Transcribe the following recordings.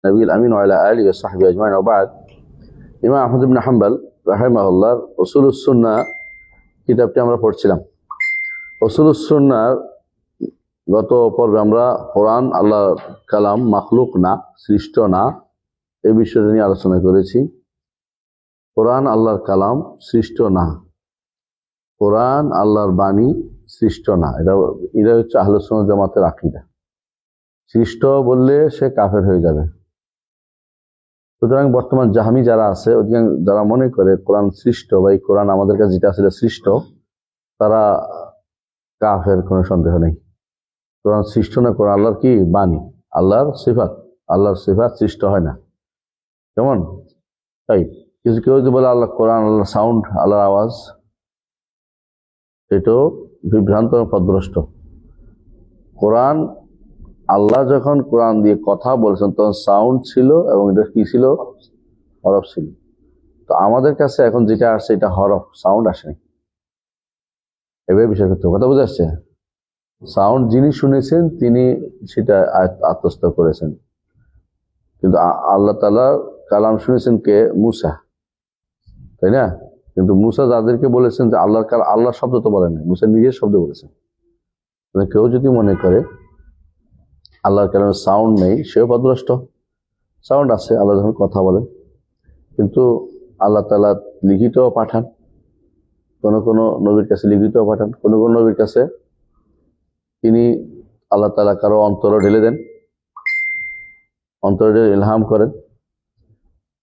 নবীল আমিন ওয়া আলা আলিহি ওয়া সাহবিহি আজমাইন ওয়া বা'দ। ইমাম আহমদ ইবনে হাম্বল রাহিমাহুল্লাহ উসুলুস সুন্নাহ কিতাবটি আমরা পড়ছিলাম। উসুলুস সুন্নাহর গত পর্বে আমরা কোরআন আল্লাহর কালাম, মাখলুক না, সৃষ্ট না, এই বিষয়টা নিয়ে আলোচনা করেছি। কোরআন আল্লাহর কালাম, সৃষ্ট না। কোরআন আল্লাহর বাণী, সৃষ্ট না। এটা হচ্ছে আহলুস সুন্নাহ জামাতের আকীদা। সৃষ্ট বললে সে কাফের হয়ে যাবে। সুতরাং বর্তমান জাহমি যারা আছে, যারা মনে করে কোরআন সৃষ্ট বা এই কোরআন আমাদের কাছে যেটা আসলে সৃষ্ট, তারা কাফের, কোনো সন্দেহ নেই। কোরআন সৃষ্ট না, কোরআন আল্লাহর কি বাণী, আল্লাহর সিফাত। আল্লাহর সিফাত সৃষ্ট হয় না। কেমন? তাই কিছু কেউ যদি বলে আল্লাহ কোরআন আল্লাহর সাউন্ড, আল্লাহর আওয়াজ, এটাও বিভ্রান্ত এবং পথভ্রষ্ট। কোরআন, আল্লাহ যখন কোরআন দিয়ে কথা বলেছেন তখন সাউন্ড ছিল এবং এটা কি ছিল? হরফ ছিল। তো আমাদের কাছে এখন যেটা আসছে এটা হরফ, সাউন্ড আসেনি। এভাবে বিষয় করতে কথা বুঝে আসছে। সাউন্ড যিনি শুনেছেন তিনি সেটা আত্মস্থ করেছেন, কিন্তু আল্লাহ তাআলা কালাম শুনেছেন কে? মুসা, তাই না? কিন্তু মুসা যাদেরকে বলেছেন যে আল্লাহর কালাম, আল্লাহর শব্দ তো বলেন না, মুসা নিজের শব্দ বলেছেন। কেউ যদি মনে করে আল্লাহর কালামের সাউন্ড নেই, সেও পথভ্রষ্ট। সাউন্ড আছে, আল্লাহ যখন কথা বলেন, কিন্তু আল্লাহ তাআলা লিখিত পাঠান, কোন কোন নবীর কাছে লিখিত পাঠান, কোন কোন নবীর কাছে তিনি আল্লাহ তাআলা কারো অন্তরে ঢেলে দেন, অন্তরে ইলহাম করেন।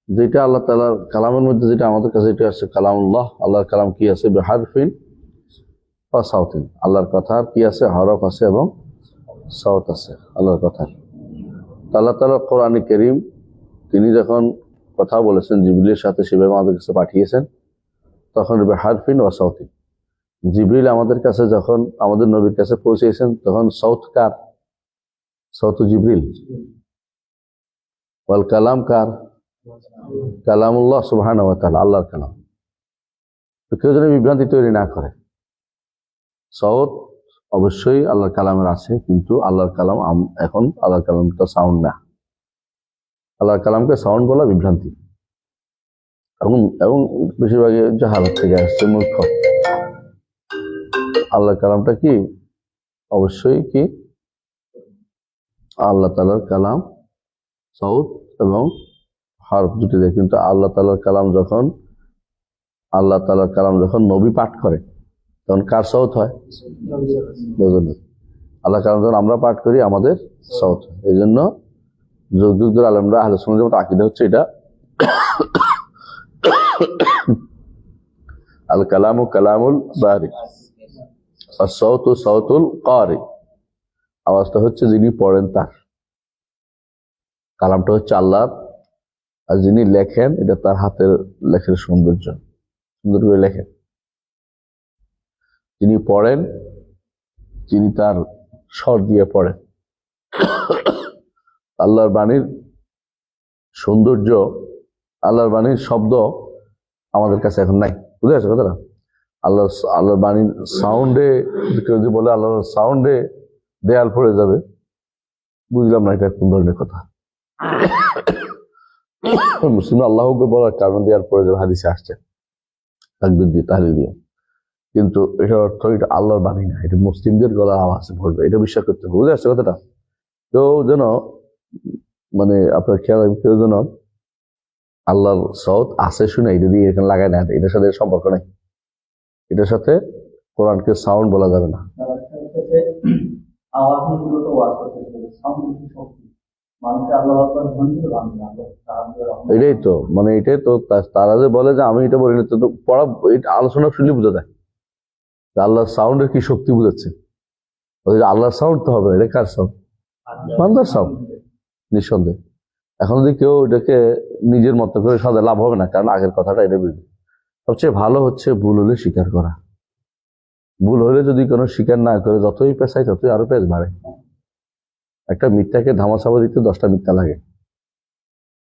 যেটা আল্লাহ তাআলার কালামের মধ্যে যেটা আমাদের কাছে এটা আছে কালামুল্লাহ, আল্লাহর কালাম কি আছে? বিহারফিন ওয়া সাউতিন, আল্লাহর কথার কি আছে? হরফ আছে এবং সাউত আছে আল্লাহর কথার। আল্লাহ তাআলা কোরআনে কারীম তিনি যখন কথা বলেছেন জিবরিলের সাথে, সেভাবে আমাদের কাছে পাঠিয়েছেন, তখন বিহারফিন ওয়া সাউতিন। জিবরিল আমাদের কাছে যখন আমাদের নবীর কাছে পৌঁছেছেন, তখন সাউত কার? সাউত জিবরিল। ওয়াল কালাম কার? কালামুল্লাহ সুবহানাহু ওয়া তাআলা, আল্লাহর কালাম। তো কেউ যেন বিভ্রান্তি তৈরি না করে। সাউত অবশ্যই আল্লাহর কালামের আছে, কিন্তু আল্লাহর কালাম এখন আল্লাহর কালামটা সাউন্ড না। আল্লাহর কালামকে সাউন্ড বলা বিভ্রান্তি, এবং বেশিরভাগই জাহালত থেকে আসছে, মূর্খ। আল্লাহর কালামটা কি? অবশ্যই কি আল্লাহ তাআলার কালাম সাউত এবং হরফ দুটি দেয়। কিন্তু আল্লাহ তাআলার কালাম যখন নবী পাঠ করে তখন কার সাউত হয়? আল্লাহ কালাম যখন আমরা পাঠ করি আমাদের সাউত হয়। এই জন্য যুগ যুগ ধরে আলেমরা আহলে সুন্নাত ওয়াল জামাত আকীদা হচ্ছে এটা, আল কালামু কালামুল বারি আর সাউতু সাউতুল কারি। আওয়াজটা হচ্ছে যিনি পড়েন তার, কালামটা হচ্ছে আল্লাহর, আর যিনি লেখেন এটা তার হাতের লেখার সৌন্দর্য, সুন্দর করে লেখেন। যিনি পড়েন, যিনি তার স্বর দিয়ে পড়েন। আল্লাহর বাণীর সৌন্দর্য, আল্লাহর বাণীর শব্দ আমাদের কাছে এখন নাই। বুঝে আছে কথাটা? আল্লাহর বাণীর সাউন্ডে, কেউ যদি বলে আল্লাহর সাউন্ডে দেয়াল পড়ে যাবে, বুঝলাম না এটা কোন ধরনের কথা। মুসলিম আল্লাহকে বলার কারণ দেয়াল পড়ে যাবে, হাদিসে আসছে তাকবীর দিয়ে, তাহলিল দিয়ে। কিন্তু এটার অর্থ এটা আল্লাহর বাণী না, এটা মুসলিমদের গলার আওয়াজ পড়বে, এটা বিশ্বাস করতে হবে। বুঝে আসছে কথাটা? কেউ যেন মানে আপনার খেয়াল, কেউ যেন আল্লাহর সাউত আছে শুনে এটা দিয়ে এখানে লাগায় না, এটার সাথে সম্পর্ক নেই। এটার সাথে কোরআনকে সাউন্ড বলা যাবে না। এটাই তো, মানে এটাই তো তারা যে বলে যে আমি এটা বলি না, তো পড়া আলোচনা শুনলে বোঝা যায় আল্লাহর সাউন্ডের কি শক্তি বুঝাচ্ছে। আল্লাহর সাউন্ড তো হবে, এটা কার সাউন্ড? বান্দার সাউন্ড, নিঃসন্দেহে। এখন যদি কেউ এটাকে নিজের মতো করে সাদা, লাভ হবে না, কারণ আগের কথাটা এটা বুঝবে। সবচেয়ে ভালো হচ্ছে ভুল হলে স্বীকার করা। ভুল হলে যদি কোনো স্বীকার না করে যতই পেঁচায় ততই আরো পেঁচ বাড়ে। একটা মিথ্যাকে ধামাচাপা দিতে 10টা মিথ্যা লাগে।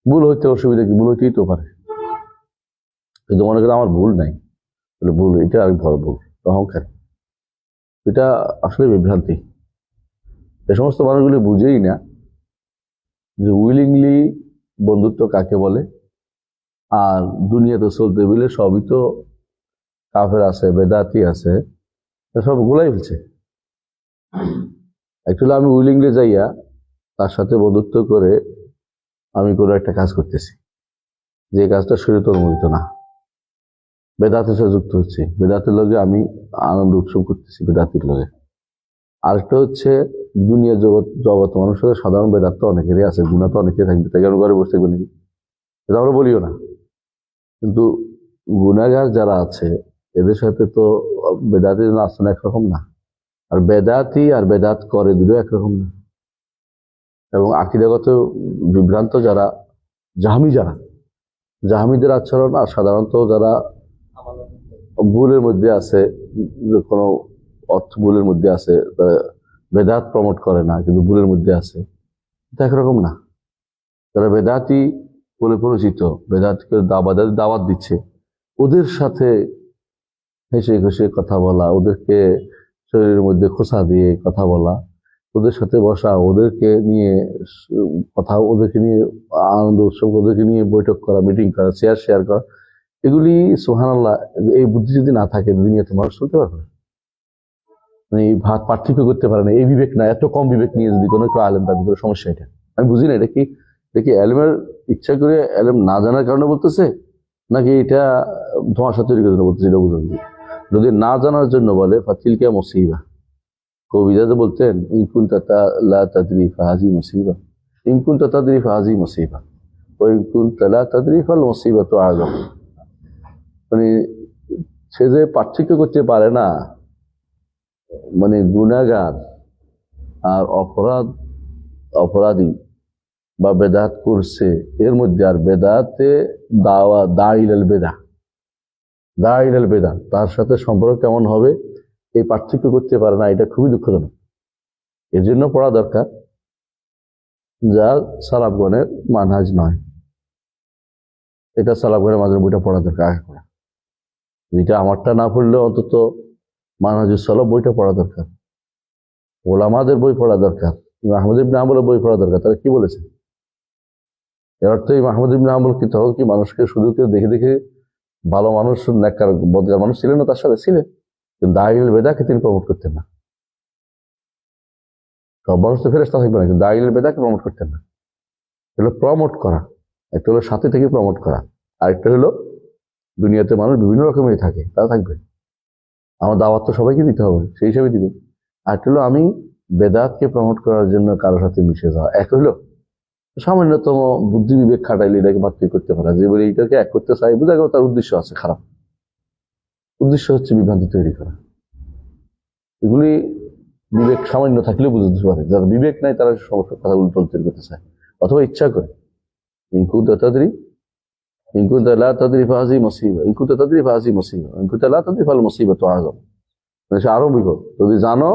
ভুল হইতে অসুবিধা কি? ভুল হইতেই তো পারে, কিন্তু মনে করে আমার ভুল নাই, ভুল এটা আর বড় ভুল, অহংকার। এটা আসলে বিভ্রান্তি। এ সমস্ত মানুষগুলি বুঝেই না যে উইলিংলি বন্ধুত্ব কাকে বলে, আর দুনিয়াতে চলতে বলে সবই তো কাফের আছে, বেদাতি আছে, সব গুলাই ফেলছে। অ্যাকচুয়ালি আমি উইলিংলি যাইয়া তার সাথে বন্ধুত্ব করে আমি কোনো একটা কাজ করতেছি, যে কাজটা শরীয়তে অনুমোদিত না, বেদাতের সাথে যুক্ত হচ্ছে, বেদাতের লগে আমি আনন্দ উৎসব করতেছি বেদাতির লগে। আরেকটা হচ্ছে দুনিয়া জগৎ মানুষের সাধারণ বেদাত তো অনেকেরই আছে, গুণা তো অনেকেই থাকবে, তাই কারণ ঘরে বসে থাকবে নাকি, এটা আমরা বলিও না। কিন্তু গুণাগার যারা আছে এদের সাথে তো বেদাতির আচরণ একরকম না, আর বেদাতি আর বেদাত করে দুটো একরকম না। এবং আকীদাগত বিভ্রান্ত যারা জাহামিদের আচরণ আর সাধারণত যারা ভুলের মধ্যে আছে, কোনো অর্থ ভুলের মধ্যে আছে, বেদাত প্রমোট করে না কিন্তু ভুলের মধ্যে আছে, এটা একরকম না। যারা বেদাতি বলে পরিচিত, বেদাতকে দাওয়াত দিচ্ছে, ওদের সাথে হেসে ঘষে কথা বলা, ওদেরকে শরীরের মধ্যে খোসা দিয়ে কথা বলা, ওদের সাথে বসা, ওদেরকে নিয়ে কথা, ওদেরকে নিয়ে আনন্দ উৎসব, ওদেরকে নিয়ে বৈঠক করা, মিটিং করা, শেয়ার করা, এগুলি সুবহানাল্লাহ, এই বুদ্ধি যদি না থাকে দুনিয়াতে মানুষ চলতে পারবে না। মানে এই পার্থক্য করতে পারে না, এই বিবেক না, এত কম বিবেক নিয়ে যদি কোনো কেউ আলেম দাবি করে, সমস্যা এটা। আমি বুঝি না, এটা কি এলেমের ইচ্ছা করে এলেম না জানার কারণে বলতেছে, নাকি এটা ধোঁয়াশা তৈরি করার জন্য বলতেছে, এটা বুঝা যায়। যদি না জানার জন্য বলে ফাতিলকা মুসিবা, কবিরাজ বলতেন ইনকুনতা লা তাদরি ফাহাজি মুসিবা, ইনকুনতা তাদরি ফাহাজি মুসিবা, ওয়া ইনকুনতা লা তাদরি ফাল মুসিবাতু আযম। মানে সে যে পার্থক্য করতে পারে না, মানে গুনাহগার আর অপরাধী বা বেদাত করছে এর মধ্যে, আর বেদাতে দাইলাল বেদা তার সাথে সম্পর্ক কেমন হবে এই পার্থক্য করতে পারে না, এটা খুবই দুঃখজনক। এর জন্য পড়া দরকার যা সালাফগণের মানহাজ নয়, এটা সালাফগণের মাঝে বইটা পড়া দরকার আগে করে, যেটা আমারটা না পড়লেও অন্তত মানহাজুস সালাফ বইটা পড়া দরকার, ওলামাদের বই পড়া দরকার, আহমদ ইবনে হাম্বলের বই পড়া দরকার। তারা কি বলেছে? এর অর্থ এই আহমদ ইবনে হাম্বল কি তখন কি মানুষকে শুধু কেউ দেখে দেখে ভালো মানুষ, নেককার বদকার মানুষ ছিলেন না, তার সাথে ছিলেন, কিন্তু দাইলুল বেদাকে তিনি প্রমোট করতেন না। সব মানুষ তো ফেরেশতা থাকবে না, কিন্তু দাইলুল বেদাকে প্রমোট করতেন না। এগুলো প্রমোট করা, একটা হলো সাথে থেকে প্রমোট করা, আরেকটা হলো দুনিয়াতে মানুষ বিভিন্ন রকমেরই থাকে, তারা থাকবে, আমার দাওয়াত তো সবাইকে দিতে হবে, সেই হিসাবে দিবে। আরেকটা হলো আমি বেদাতকে প্রমোট করার জন্য কারোর সাথে মিশে যাওয়া। এক হলো সামান্যতম বুদ্ধি বিবেক খাটাইলে এটাকে মাতৃ করতে পারা, যে বলে এইটাকে এক করতে চাই, বোঝা গেল তার উদ্দেশ্য আছে খারাপ, উদ্দেশ্য হচ্ছে বিভ্রান্তি তৈরি করা। এগুলি বিবেক সামান্য থাকলেও বুঝতে পারে, যারা বিবেক নাই তারা সমস্ত কথাগুলো তৈরি করতে চায়, অথবা ইচ্ছা করে। ইনকুনতা তাদরি ইনকুনতা লা তাদরি ফাহাজি মুসিবা, ইনকুনতা তাদরি ফাহাজি মুসিবা, ইনকুনতা লা তাদরি ফাল মুসিবাতু আযম। মানে সে আরো বিপদ, যদি জানো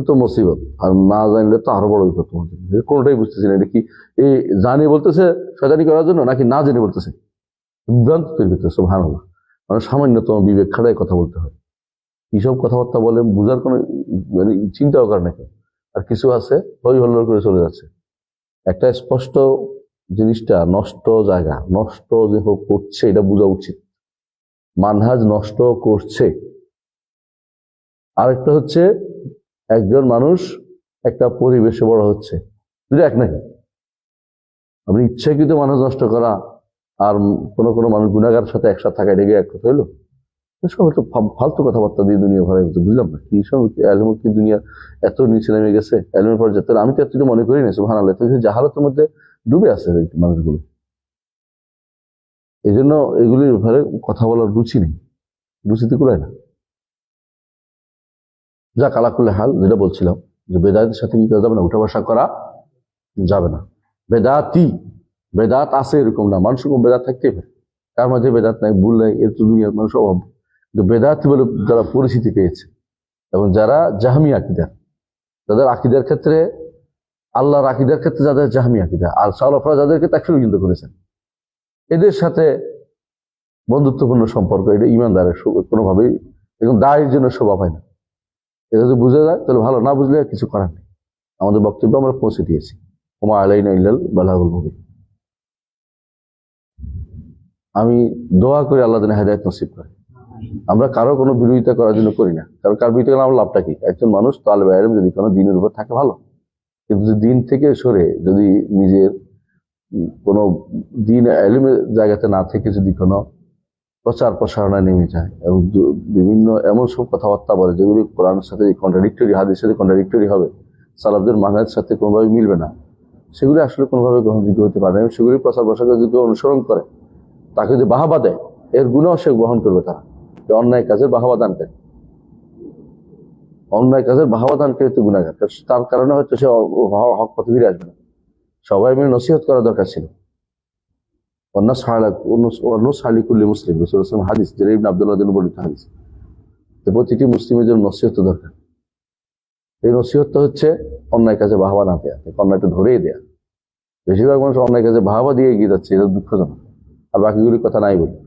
তো মুসিবত, আর না জানলে তো আরো বড় বিপদ তোমার জন্য। কোনটাই বুঝতেছি না, এটা কি এই জানি বলতেছে শয়তানি করার জন্য, নাকি না জেনে বলতেছে, বিভ্রান্ত তৈরি করতেছে। সুবহানাল্লাহ, মানে সামান্যতম বিবেক খাটায় কথা বলতে হয়। কিসব কথাবার্তা বলে বুঝার কোনো মানে চিন্তাও করে নাকি, আর কিছু আছে হই হল্লোড় করে চলে যাচ্ছে। একটা স্পষ্ট জিনিসটা নষ্ট জায়গা, নষ্ট যে করছে এটা বোঝা উচিত, মানহাজ নষ্ট করছে। আরেকটা হচ্ছে একজন মানুষ একটা পরিবেশে বড় হচ্ছে, দুটো এক নাকি? আপনি ইচ্ছাকৃত মানুষ নষ্ট করা আর কোনো মানুষ গুনাহগার সাথে একসাথে থাকা, এটাকে এক কথা হইলো? সব একটু ফালতু কথাবার্তা দিয়ে দুনিয়া ভরা গেছে, বুঝলাম না কি সব এলম কি দুনিয়া এত নিচে নেমে গেছে, এলমের পর যেতে আমি তো এতটুকু মনে করি না। সুবহানাল্লাহ, জাহালাতের মধ্যে ডুবে আছে মানুষগুলো, এই জন্য এগুলির ব্যাপারে কথা বলার রুচি নেই, রুচিতে কুলায় না। যা কালাকুল্লে হাল, যেটা বলছিলাম যে বেদাতের সাথে কি করা যাবে না, উঠা বসা করা যাবে না। বেদাত আছে এরকম না, মানুষ এরকম বেদাত থাকতেই পারে, তার মাঝে বেদাত নাই, ভুল নাই, এর তো দুনিয়ার মানুষ অভাব। কিন্তু বেদাত বলে যারা পরিচিতি পেয়েছে, এবং যারা জাহমি আকিদার, যাদের আকিদার ক্ষেত্রে, আল্লাহর আকিদার ক্ষেত্রে যাদের জাহমি আকিদা, আর সালাফরা যাদেরকে তাকফির পর্যন্ত করেছেন, এদের সাথে বন্ধুত্বপূর্ণ সম্পর্ক, এটা ইমানদারের কোনোভাবেই এখন দায়ের জন্য শোভা পায় না। এটা যদি বুঝে যায় তাহলে ভালো, না বুঝলে কিছু করার নেই। আমাদের বক্তব্য আমরা পৌঁছে দিয়েছি। ওমা আলাইনা ইল্লাল বালাগুল মুবিন। আমি দোয়া করি আল্লাহ যেন হেদায়েত নসিব করে। আমরা কারো কোনো বিরোধিতা করার জন্য করি না, কারণ কার বিরোধিতা করলে আমার লাভটা কি? একজন মানুষ তালেবে ইলম যদি কোনো দিনের উপর থাকে ভালো, কিন্তু যদি দিন থেকে সরে যদি নিজের কোনো দিন ইলমের জায়গাতে না থেকে যদি কোনো প্রচার প্রসারণায় নেমে যায় এবং বিভিন্ন এমন সব কথাবার্তা বলে যেগুলি কোরআনের সাথে কন্ট্রাডিক্টরি, হাদিসের সাথে কন্ট্রাডিক্টরি হবে, সালাফদের মানহাজের সাথে কোনোভাবে মিলবে না, সেগুলি আসলে কোনোভাবে গ্রহণযোগ্য হতে পারে না। সেগুলি প্রচার প্রসার যদি অনুসরণ করে, তাকে যদি বাহাবা দেয়, এর গুণও সে গ্রহণ করবে। তারা অন্যায় কাজের বাহাবা দানকারী, অন্যায় কাজের বাহাবা দানকারী তো গুণাগার, তার কারণে হয়তো সে হক পথে ফিরে আসবে না। সবাই মিলে নসিহত করা দরকার ছিল। মুসলিম রাসূলুল্লাহ হাদিস, যেটা ইবনে আব্দুল্লাহ বর্ণিত হাদিস, প্রতিটি মুসলিমের জন্য নসিহত দরকার। এই নসিহতটা হচ্ছে অন্যায় কাজে বাহাবা না দেয়া, অন্যায়টা ধরেই দেয়া। বেশিরভাগ মানুষ অন্যায় কাজে বাহাবা দিয়ে এগিয়ে যাচ্ছে, এটা দুঃখজনক। আর বাকিগুলির কথা নাই বলি।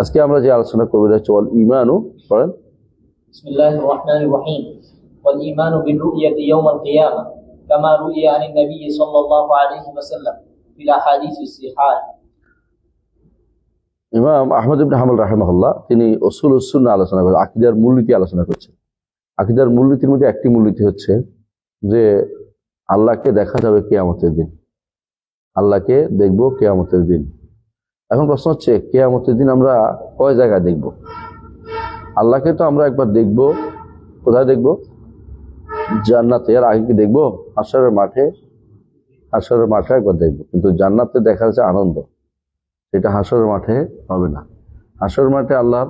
আজকে আমরা যে আলোচনা করবো যাচ্ছি ওয়াল ঈমানু, পড়েন। বিসমিল্লাহির রাহমানির রাহিম। ওয়াল ঈমানু বিরু'য়াতি ইয়াউমিল কিয়ামা কামা রুইয়া আনিন নবী সাল্লাল্লাহু আলাইহি ওয়াসাল্লাম ফিল আহাদিসিস সিহাহ। ইমাম আহমদ ইবনে হাম্বল রাহিমাহুল্লাহ তিনি উসুলুস সুন্নাহ আলোচনা করেন, আকীদার মূলনীতি আলোচনা করছেন। আকীদার মূলনীতির মধ্যে একটি মূলনীতি হচ্ছে যে আল্লাহকে দেখা যাবে কিয়ামতের দিন, আল্লাহকে দেখব কিয়ামতের দিন। এখন প্রশ্ন হচ্ছে, কিয়ামতের দিন আমরা কয় জায়গায় দেখব? আল্লাহকে তো আমরা একবার দেখব, কোথায় দেখব? জান্নাতে। আর আগে কি দেখবো? হাশরের মাঠে। হাশরের মাঠে একবার দেখবো, কিন্তু জান্নাতে দেখার যে আনন্দ, এটা হাশরের মাঠে হবে না। হাশরের মাঠে আল্লাহর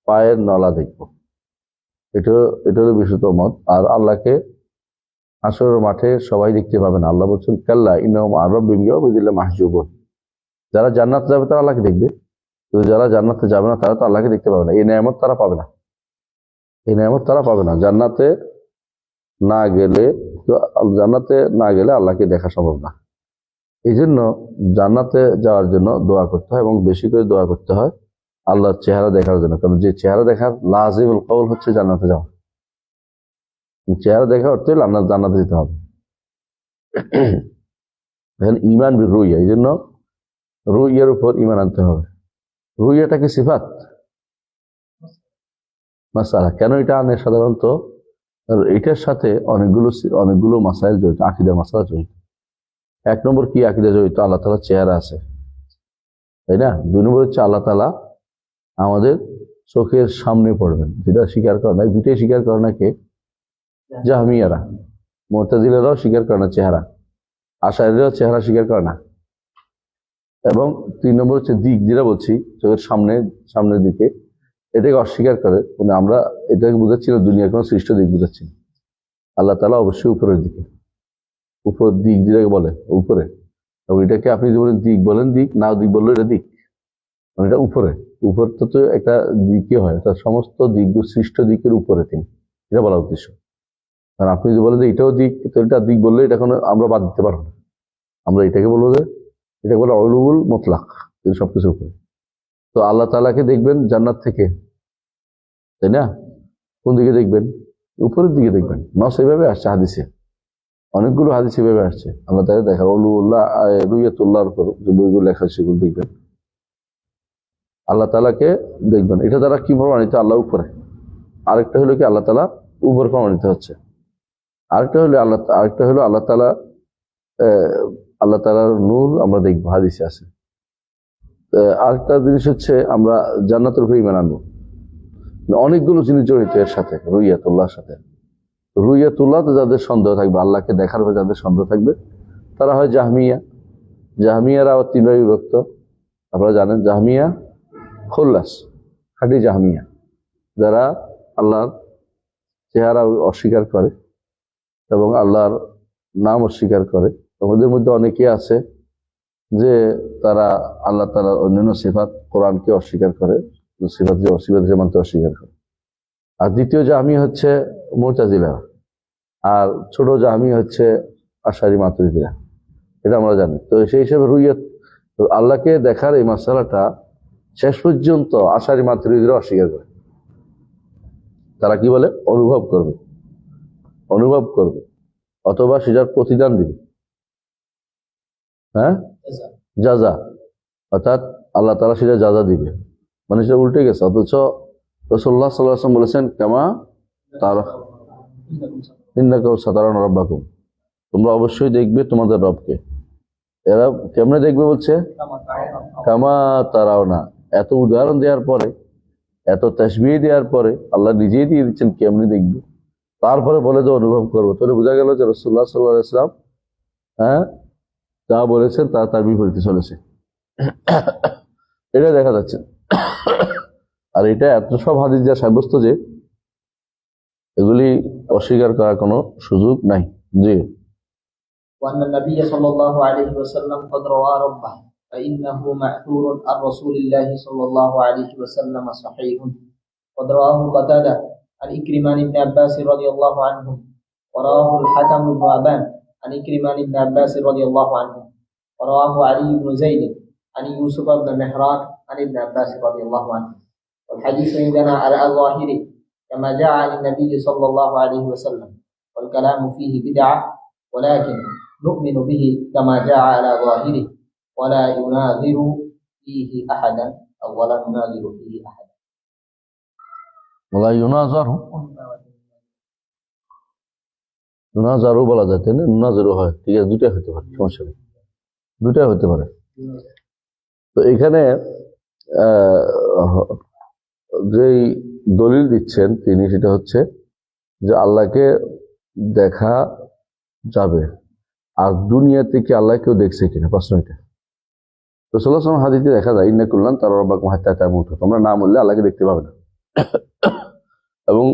পায়ের নলা দেখবো, এটা হলো বিশুদ্ধ মত। আর আল্লাহকে হাশরের মাঠে সবাই দেখতে পাবে না। আল্লাহ বলছেন কাল্লা ইন্নাহুম আন রাব্বিহিম ইয়াওমাইযিন মাহজুবুন। যারা জান্নাতে যাবে তারা আল্লাহকে দেখবে, কিন্তু যারা জান্নাতে যাবে না তারা তো আল্লাহকে দেখতে পাবে না। এই নেয়ামত তারা পাবে না, এই নেয়ামত তারা পাবে না। জান্নাতে না গেলে আল্লাহকে দেখা সম্ভব না। এই জন্য জান্নাতে যাওয়ার জন্য দোয়া করতে হয়, এবং বেশি করে দোয়া করতে হয় আল্লাহর চেহারা দেখার জন্য। কারণ যে চেহারা দেখার লাজিমুল কওল হচ্ছে জান্নাতে যাওয়া। চেহারা দেখা অর্থ হলে জান্নাতে যেতে হবে। ঈমান বির রুইয়া, এই জন্য রুইয়ার উপর ঈমান আনতে হবে। রুইয়াটা কি সিফাত? মাসালা। কেন এটা আনে? সাধারণত এটার সাথে অনেকগুলো মাসাইল জড়িত, আকীদার মাসালা জড়িত। এক নম্বর কি আকীদা জড়িত? আল্লাহ তাআলার চেহারা আছে, তাই না? দুই নম্বর হচ্ছে আল্লাহ তাআলা আমাদের চোখের সামনে পড়বেন, যেটা স্বীকার করে না। দুইটাই স্বীকার করে না কে? জাহমিয়ারা। মুতাজিলারাও স্বীকার করে না চেহারা, আশারীরাও চেহারা স্বীকার করে না। এবং তিন নম্বর হচ্ছে দিক, যেটা বলছি চোখের সামনের দিকে, এটাকে অস্বীকার করে। মানে আমরা এটাকে বুঝাচ্ছি না দুনিয়ার কোনো সৃষ্ট দিক বুঝাচ্ছি না। আল্লাহ তাআলা অবশ্যই উপরের দিকে, উপর দিক যেটাকে বলে উপরে। এবং এটাকে আপনি যদি বলেন দিক, বলেন দিক, না দিক বললো এটা দিক, মানে এটা উপরে। উপরটা তো একটা দিকে হয়, এটা সমস্ত দিক সৃষ্ট দিকের উপরে তিনি, এটা বলা উদ্দেশ্য। কারণ আপনি যদি বলেন যে এটাও দিক, তো এটা দিক বললে এটা কোনো আমরা বাদ দিতে পারবো না। আমরা এটাকে বলবো যে এটা বলে উলুল মুতলাক, কিন্তু সবকিছু উপরে। তো আল্লাহ তাআলাকে দেখবেন জান্নাত থেকে, তাই না? কোন দিকে দেখবেন? উপরের দিকে দেখবেন। নস এভাবে আসছে হাদিসে, অনেকগুলো হাদিস এভাবে আসছে। আল্লাহ তাআলা দেখা উলুল্লাহ, রুইয়াতুল্লাহর উপর যে বইগুলো লেখা সেগুলো দেখবেন, আল্লাহ তাআলাকে দেখবেন। এটা দ্বারা কি প্রমাণিত? আল্লাহ উপরে। আরেকটা হলো কি আল্লাহ তাআলা উপর প্রমাণিত হচ্ছে। আরেকটা হলো আল্লাহ তাআলার নূর আমরা দেখবো, হাদিসে আছে। আরেকটা জিনিস হচ্ছে আমরা জান্নাতের উপরে ঈমান আনবো। অনেকগুলো জিনিস জড়িত এর সাথে, রুইয়াতুল্লাহর সাথে। রুইয়াতুল্লাহতে যাদের সন্দেহ থাকবে, আল্লাহকে দেখার উপরে যাদের সন্দেহ থাকবে, তারা হয় জাহমিয়া। জাহমিয়ারা আবার তিন ভাগে বিভক্ত, আপনারা জানেন। জাহমিয়া খুল্লাস, খাঁটি জাহমিয়া, যারা আল্লাহর চেহারা অস্বীকার করে এবং আল্লাহর নাম অস্বীকার করে। ওদের মধ্যে অনেকে আছে যে তারা আল্লাহ তাআলার অন্যান্য সিফাত, কোরআনকে অস্বীকার করে, সিফাত যে মানতে অস্বীকার করে। আর দ্বিতীয় জাহমিয়া হচ্ছে মুতাজিলা, আর ছোট জাহমিয়া হচ্ছে আশারী মাতুরিদীরা, এটা আমরা জানি। তো সেই হিসেবে রুইয়াত, আল্লাহকে দেখার এই মাসালাটা শেষ পর্যন্ত আশারী মাতুরিদীরা অস্বীকার করে। তারা কি বলে? অনুভব করবে, অথবা সেটার প্রতিদান দিবে। হ্যাঁ, জাযা, অর্থাৎ আল্লাহ তাআলা সেটা জাযা দিবে, মানে সেটা উল্টে গেছে। অথচ রাসূলুল্লাহ সাল্লাল্লাহু আলাইহি ওয়াসাল্লাম বলেছেন কামা তারা ইন্নাকুম সাতারাউনা রাব্বাকুম, তোমরা অবশ্যই দেখবে তোমাদের রবকে। এরা কেমনে দেখবে বলছে? কামা তারাউনা। এত উদাহরণ দেওয়ার পরে, এত তাসবিহ দেওয়ার পরে আল্লাহ নিজেই দিয়ে দিচ্ছেন কেমনি দেখবে, তারপরে বলে যে অনুভব করবো। তাহলে বোঝা গেল যে রাসূলুল্লাহ সাল্লাল্লাহু আলাইহি ওয়াসাল্লাম হ্যাঁ যা বলেছেন তার বিপরীতে চলেছে, এটা দেখা যাচ্ছে। আর এটা এত সব হাদিস যা সাব্যস্ত যে এগুলি অস্বীকার করার কোনো সুযোগ নাই। জি। وأن النبي صلى الله عليه وسلم قد روى ربه فإنه مأثور عن رسول الله صلى الله عليه وسلم صحيح. قد رواه قتادة عن إكرمان بن عباس رضي الله عنهم، ورواه الحكم بن أبان عن إكرمان بن عباس رضي الله عنهم، ورواه علي بن زيد عن يوسف بن مهران عن ابن عباس رضي الله عنه. والحديث عندنا على ظاهره كما جاء عن النبي صلى الله عليه وسلم، والكلام فيه بدعة، ولكن نؤمن به كما جاء على ظاهره ولا يناظر فيه أحدا أو ولا نناظر فيه أحدا. ওয়ালা ইউনাজারু, ইউনাজারু বলা যায়, তাই না? ইউনাজারু হয়, ঠিক আছে, দুটাই হতে পারে, সমস্যা নেই, দুটাই হতে পারে। তো এখানে যেই দলিল দিচ্ছেন তিনি, সেটা হচ্ছে যে আল্লাহকে দেখা যাবে। আর দুনিয়াতে কি আল্লাহ কেউ দেখছে কিনা, প্রশ্ন এটা। রাসূলুল্লাহ সাল্লাল্লাহু আলাইহি ওয়াসাল্লাম হাদিসে দেখা যায় ইন্না কুল্লান তারা রাব্বাকুম হাত্তা তামুতু, তোমরা না মরলে আল্লাহকে দেখতে পাবে না। এবং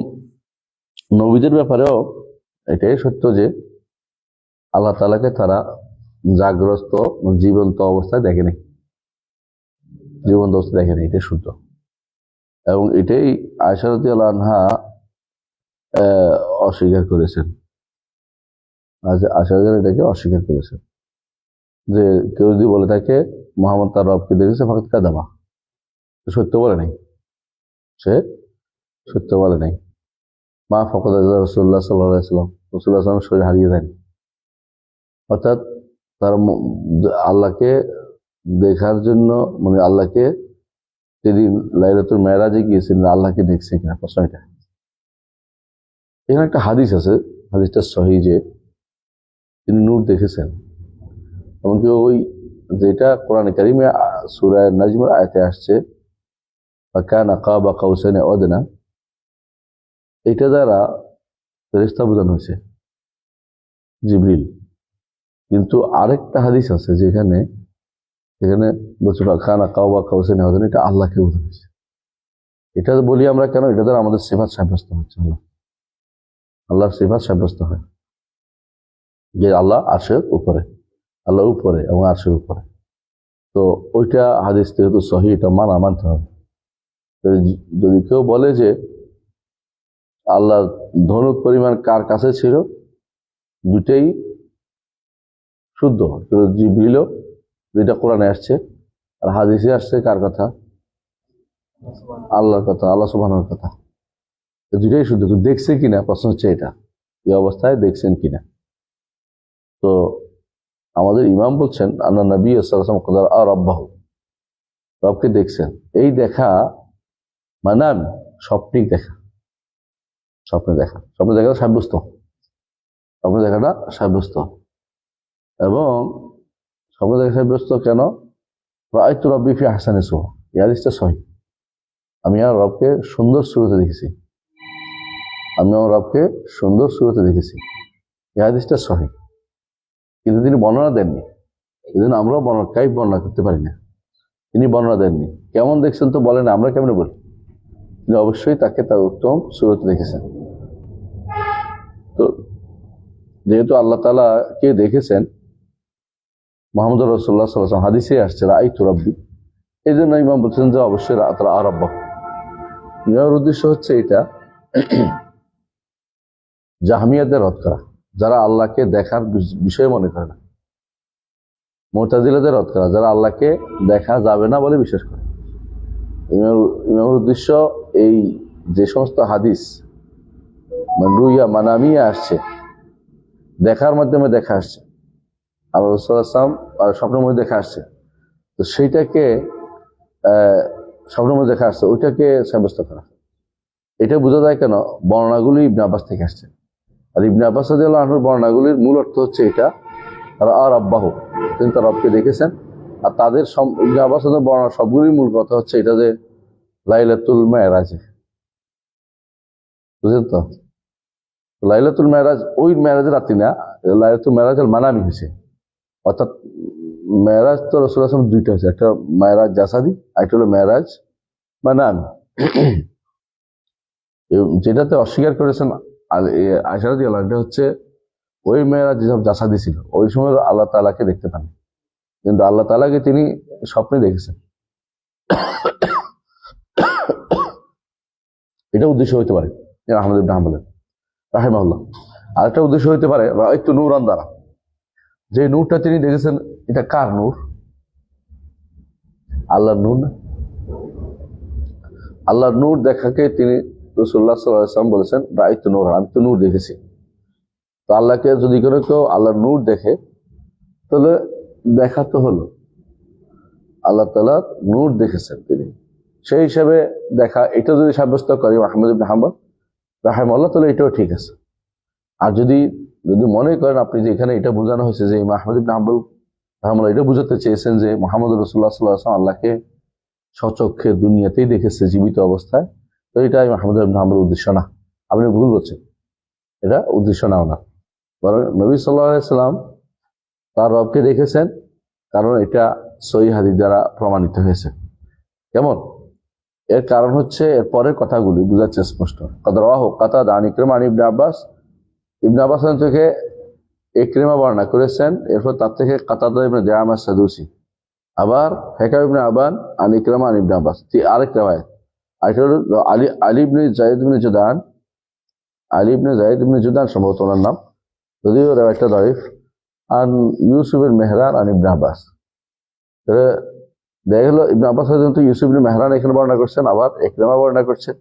নবীদের ব্যাপারেও এটাই সত্য যে আল্লাহ তাআলাকে তারা জাগ্রত জীবন্ত অবস্থায় দেখেনি, জীবন্ত অবস্থায় দেখেনি, এটাই শুদ্ধ। এবং এটাই আয়েশা রাদিয়াল্লাহু আনহা অস্বীকার করেছেন, আয়েশা রাদিয়াল্লাহু এটাকে অস্বীকার করেছেন যে কেউ যদি বলে থাকে মুহাম্মদ তার রবকে দেখেছে ফাকাত কাযাবা, সত্য বলে নাই, সে সত্য বলে নাই। মা ফাকাদা রাসূলুল্লাহ সাল্লাল্লাহু আলাইহি ওয়াসাল্লাম, রাসূলুল্লাহ সাল্লাল্লাহু আলাইহি ওয়াসাল্লাম শরীর হারিয়ে দেন, অর্থাৎ তারা আল্লাহকে দেখার জন্য, মানে আল্লাহকে সেদিন লাইলাতুল মেরাজে গিয়েছিলেন, আল্লাহকে দেখছে কিনা, প্রশ্ন এটা। এখানে একটা হাদিস আছে, হাদিসটা সহিহ, যে তিনি নূর দেখেছেন। এমনকি ওই যেটা কোরআনে কারিমে সূরা নাজমের আয়াতে আসছে ফাকানা কাবা কাউসাইন আও আদনা, এটা দ্বারা ফেরেশতা বোঝানো হয়েছে, জিবরিল। কিন্তু আরেকটা হাদিস আছে যেখানে বলছে ফাকানা কাবা কাউসাইন আও আদনা, এটা আল্লাহকে বোঝানো হয়েছে। এটা বলি আমরা কেন? এটা দ্বারা আমাদের সিফাত সাব্যস্ত হচ্ছে, আল্লাহর সিফাত সাব্যস্ত হয় যে আল্লাহ আরশের উপরে, আল্লাহ উপরে এবং আরশের উপরে। তো ওইটা হাদিস যেহেতু সহিহ, এটা মানতে হবে। যদি কেউ বলে যে আল্লাহ ধনুক পরিমাণ কার কাছে ছিল, দুটেই শুদ্ধ। জিবরিলও, যেটা কোরআনে আসছে, আর হাদিসে আসছে কার কথা? আল্লাহর কথা, আল্লাহ সুবহানাহুর কথা। দুটাই শুদ্ধ। দেখছে কিনা, প্রশ্ন হচ্ছে এটা, এই অবস্থায় দেখছেন কিনা। তো আমাদের ইমাম বলছেন আন্না নবী সাল্লাল্লাহু আলাইহি ওয়াসাল্লাম ক্বাদ রাআ রাব্বাহু, রবকে দেখছেন। এই দেখা মানাম, স্বপ্নিক দেখা, স্বপ্নে দেখাটা সাব্যস্ত, স্বপ্নে দেখাটা সাব্যস্ত। এবং স্বপ্নে দেখা সাব্যস্ত কেন? রাআইতু রাব্বি ফি আহসানি সূরা, এই হাদিসটা সহিহ। আমি আমার রবকে সুন্দর সূরতে দেখেছি, আমি আমার রবকে সুন্দর সূরতে দেখেছি, এই হাদিসটা সহিহ। কিন্তু তিনি বর্ণনা দেননি, এই জন্য আমরাও বর্ণনা করতে পারি না। তিনি বর্ণনা দেননি, কেমন দেখছেন তো বলেন, আমরা কেমনে বলি? তিনি অবশ্যই তাকে তার উত্তম সূরতে দেখেছেন। তো যেহেতু আল্লাহ তাআলা কে দেখেছেন, মুহাম্মদ রাসূলুল্লাহ সাল্লাল্লাহু আলাইহি ওয়াসাল্লাম হাদিসে আসছে রাআইতু রাব্বি, এই জন্য ইমাম বলছেন যে অবশ্যই রাআ রাব্বাহু। ইমামের উদ্দেশ্য হচ্ছে এটা জাহমিয়াদের রদ করা, যারা আল্লাহকে দেখার বিষয় মনে করে না। মুতাজিলাদের রদ করা, যারা আল্লাহকে দেখা যাবে না বলে বিশ্বাস করে। ইমামের উদ্দেশ্য এই যে সমস্ত হাদিস রুইয়া মানামিয়া আসছে, দেখার মাধ্যমে দেখা আসছে, আল্লাহ রাসূল সাল্লাল্লাহু আলাইহি ওয়াসাল্লাম স্বপ্নের মধ্যে দেখা আসছে, তো সেইটাকে স্বপ্নের মধ্যে দেখা আসছে ওইটাকে সাব্যস্ত করা। এটা বোঝা যায় কেন, বর্ণনাগুলি ইবনে আব্বাস থেকে আসছে। আর ইবনে আব্বাস রাদিয়াল্লাহু আনহুর বর্ণনাগুলির মূল অর্থ হচ্ছে এটা, আর রাব্বাহু, তিনি তার রবকে দেখেছেন। আর তাদের ইবনে আব্বাস রাদিয়াল্লাহু আনহুর বর্ণনা সবগুলির মূল কথা হচ্ছে এটা যে লাইলাতুল মেরাজে, বুঝলেন তো? লাইলাতুল মেরাজ ওই মেরাজের রাত্রি না, লাইলাতুল মেরাজ আল মানামি হয়েছে। অর্থাৎ মেরাজ তো রাসূলুল্লাহ সাল্লাল্লাহু আলাইহি ওয়াসাল্লাম দুইটা হয়েছে, একটা মেরাজ জাসাদি, একটা হলো মেরাজ মানামি। যেটাতে অস্বীকার করেছেন আয়েশা রাদিয়াল্লাহু আনহা, এটা হচ্ছে ওই মেরাজ যেসব জাসাদি ছিল, ওই সময় আল্লাহ তাআলাকে দেখতে পান, কিন্তু আল্লাহ তাআলাকে তিনি স্বপ্নে দেখেছেন। এটা উদ্দেশ্য হইতে পারে আহমদ ইবনে হাম্বল রাহিমাহুল্লাহ। আরেকটা উদ্দেশ্য হইতে পারে একটু নূরান দ্বারা, যে নূরটা তিনি দেখেছেন এটা কার নূর? আল্লাহর নূর না? আল্লাহর নূর দেখাকে তিনি রাসূলুল্লাহ সাল্লাল্লাহু আলাইহি ওয়াসাল্লাম বলেছেন রাআইতু নূর, আমি তো নূর দেখেছি। তো আল্লাহকে যদি কোনো কেউ আল্লাহর নূর দেখে, তাহলে দেখা তো হলো আল্লাহ তাআলা নূর দেখেছেন তিনি, সেই হিসাবে দেখা। এটা যদি সাব্যস্ত করি আহমদ ইবনে হাম্বল রাহিমাহুল্লাহ, তাহলে এটাও ঠিক আছে। আর যদি মনে করেন আপনি যে এখানে এটা বোঝানো হয়েছে যে আহমদ ইবনে হাম্বল রাহিমাহুল্লাহ এটা বোঝাতে চেয়েছেন যে মুহাম্মদ রাসূলুল্লাহ সাল্লাল্লাহু আলাইহি ওয়াসাল্লাম আল্লাহকে স্বচক্ষে দুনিয়াতেই দেখেছে জীবিত অবস্থায়, তো এটা আহমদ ইবনে হাম্বল উদ্দেশ্য না, আপনি ভুল বলছেন। এটা উদ্দেশ্য নাও না, বরং নবী সাল্লাল্লাহু আলাইহি ওয়াসাল্লাম তার রবকে দেখেছেন, কারণ এটা সহিহ হাদিস দ্বারা প্রমাণিত হয়েছে। কেমন? এর কারণ হচ্ছে এর পরের কথাগুলি বুঝাচ্ছে স্পষ্ট। কদ রাওয়াহু কাতাদা আন ইকরিমা আন ইবনে আব্বাস, ইবনে আব্বাস থেকে ইকরিমা বর্ণনা করেছেন, এরপর তার থেকে কাতাদা ইবনে দিআমা সাদুসি, আবার হেকাম ইবনে আবান আন ইকরিমা আন ইবনে আব্বাস, আরেক riwayat। আরেকটা হলো আলী ইবনে যায়েদ ইবনে জুদান, আলী ইবনে যায়েদ ইবনে জুদান সম্ভবত ওনার নাম, যদিও riwayatটা দাঈফ, আন ইউসুফ ইবনে মেহরান আন ইবনে আব্বাস। দেখা গেল ইবনে আব্বাস রাদিয়াল্লাহু আনহু ইউসুফ ইবনে মেহরান এখানে বর্ণনা করছেন, আবার ইকরিমা বর্ণনা করছেন,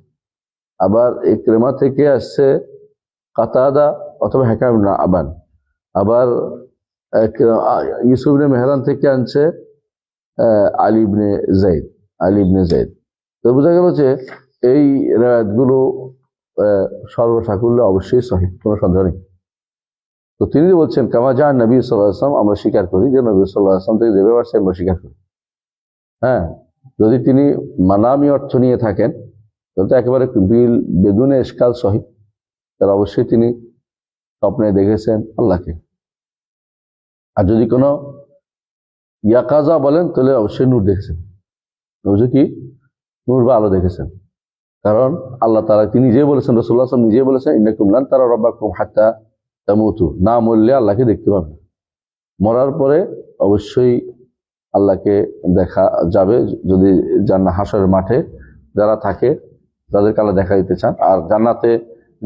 আবার ইকরিমা থেকে আসছে কাতাদা অথবা হেকাম ইবনে আবান, আবার ইউসুফ ইবনে মেহরান থেকে আনছে আলী ইবনে যায়েদ। তো বোঝা গেল যে এই রায়াতগুলো সর্বসাকুল্যে অবশ্যই সহিহ, কোনো সন্দেহ নেই। তো তিনি বলছেন কামা জান নবী সাল্লাল্লাহু আলাইহি ওয়াসাল্লাম, আমরা স্বীকার করি যে নবী সাল্লাল্লাহু আলাইহি ওয়াসাল্লাম থেকে যেভাবে আসছে আমরা স্বীকার করি। হ্যাঁ, যদি তিনি মানামি অর্থ নিয়ে থাকেন তাহলে তো একেবারে বেদুনে ইশকাল সহিহ, তাহলে অবশ্যই তিনি স্বপ্নে দেখেছেন আল্লাহকে। আর যদি কোনো ইয়াকাজা বলেন তাহলে অবশ্যই নূর দেখেছেন, কি নূর বা আলো দেখেছেন। কারণ আল্লাহ তাআলা তিনি নিজে বলেছেন, রাসূলুল্লাহ সাল্লাল্লাহু আলাইহি ওয়াসাল্লাম নিজে বলেছেন ইন্নাকুম লান তারা রাব্বাকুম হাত্তা তামুতু, না মরলে আল্লাহকে দেখতে পাবেন। মরার পরে অবশ্যই আল্লাহকে দেখা যাবে, যদি হাশরের মাঠে যারা থাকে তাদেরকে আল্লাহ দেখা দিতে চান। আর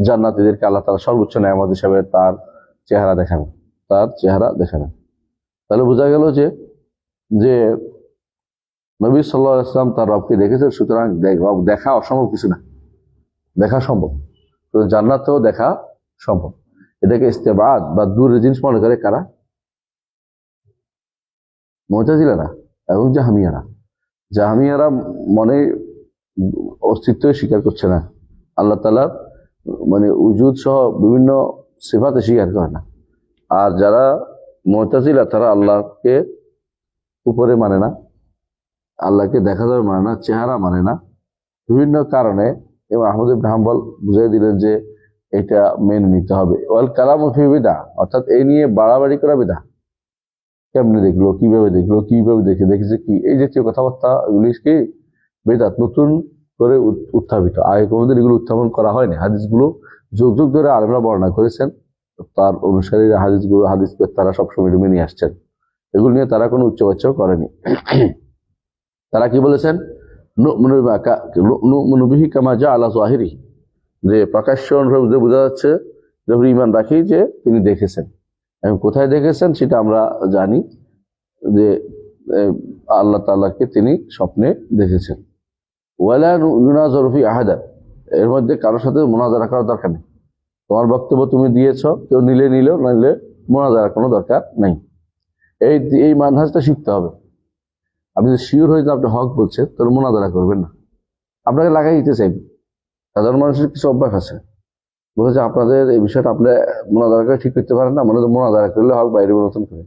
জান্নাতীদেরকে আল্লাহ তাআলা সর্বোচ্চ নেয়ামত হিসেবে তার চেহারা দেখাবেন। তাহলে বোঝা গেল যে নবী সাল্লাল্লাহু আলাইহি ওয়াসাল্লাম তার রবকে দেখেছেন, সুতরাং দেখা অসম্ভব কিছু না, দেখা সম্ভব। তো জান্নাতেও দেখা সম্ভব। এটাকে ইস্তেবাদ বা দূরের জিনিস মনে করে কারা? মুতাজিলারা এবং জাহামিয়ারা মনে অস্তিত্ব স্বীকার করছে না, আল্লাহ তাআলার মানে উজুদ সহ বিভিন্ন সিফাতে স্বীকার করে না। আর যারা মুতাজিলা তারা আল্লাহকে উপরে মানে না, আল্লাহকে দেখা যাবে মানে না, চেহারা মানে না, বিভিন্ন কারণে। এবং আহমদ ইবনে হাম্বল বুঝিয়ে দিলেন যে এটা মেনে নিতে হবে। ওয়াল কালামু ফি বিদআ, অর্থাৎ এই নিয়ে বাড়াবাড়ি করা বিদআ। কেমনে দেখলো, কিভাবে দেখেছে কি, এই জাতীয় কথাবার্তা এগুলি কি বিদআত, নতুন করে উত্থাপিত। আগে কোনোদিন এগুলো উত্থাপন করা হয়নি। হাদিসগুলো যুগ যুগ ধরে আলেমরা বর্ণনা করেছেন, তার অনুসারীরা হাদিস তারা সবসময় মেনে নিয়ে আসছেন, এগুলো নিয়ে তারা কোনো উচ্চবাচ্য করেনি। তারা কি বলেছেন? নু'মিনু বিহি কামা জাআ আলা যাহিরিহি, যে প্রকাশ্য অনুভবে বোঝা যাচ্ছে যে ঈমান রাখি যে তিনি দেখেছেন। এবং কোথায় দেখেছেন সেটা আমরা জানি, যে আল্লাহ তাআলাকে তিনি স্বপ্নে দেখেছেন। ওয়ালা ইউনাযারু ফি আহাদা, এর মধ্যে কারোর সাথে মুনাজারা করার দরকার নেই। তোমার বক্তব্য তুমি দিয়েছ, কেউ নিলে নিল, নাইলে মুনাজারা কোনো দরকার নাই। এই এই মানহাজটা শিখতে হবে। আপনি যদি শিওর হয়ে যান আপনি হক বলছেন, তাহলে মোনাজারা করবেন না, আপনাকে লাগাই দিতে চাইবে। সাধারণ মানুষের কিছু অভ্যাস আছে, বলেছে আপনাদের এই বিষয়টা আপনি মোনাজারা করে ঠিক করতে পারেন না, মনে হয় মোনাজারা করলে হক বাইরে নতুন করে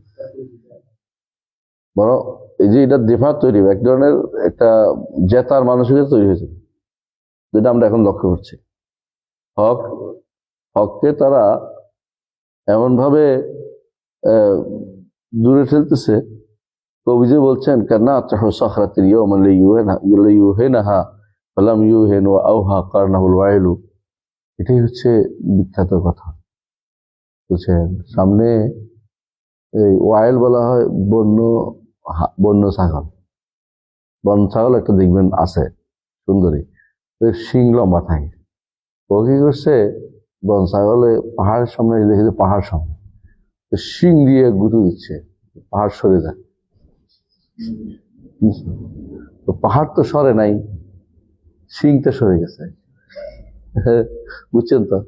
বড়। এই যে এটা দেফা তৈরি, এক ধরনের একটা জেতার মানসিকতা তৈরি হয়েছে, যেটা আমরা এখন লক্ষ্য করছি। হক হককে তারা এমন ভাবে দূরে ঠেলতেছে। কবি যে বলছেন কান্না আত্রাহু সাখরাতিল ইয়াওমা লিয়ুহিনাহা ফালাম ইউহিন ওয়া আওহা কারনাহুল ওয়াইলু। এটাই হচ্ছে বিখ্যাত কথা। বুঝছেন, সামনে এই ওয়াইল বলা হয় বন্য ছাগল। বন ছাগল একটা দেখবেন আছে সুন্দরী, শিং লম্বা থাকে। ও কি করছে, বন ছাগলে পাহাড়ের সামনে দেখেছে, পাহাড় সামনে শিং দিয়ে গুঁতো দিচ্ছে, পাহাড় সরে যায়। তো পাহাড় তো সরে নাই, শিংটা সরে গেছে। বুঝছেন তো?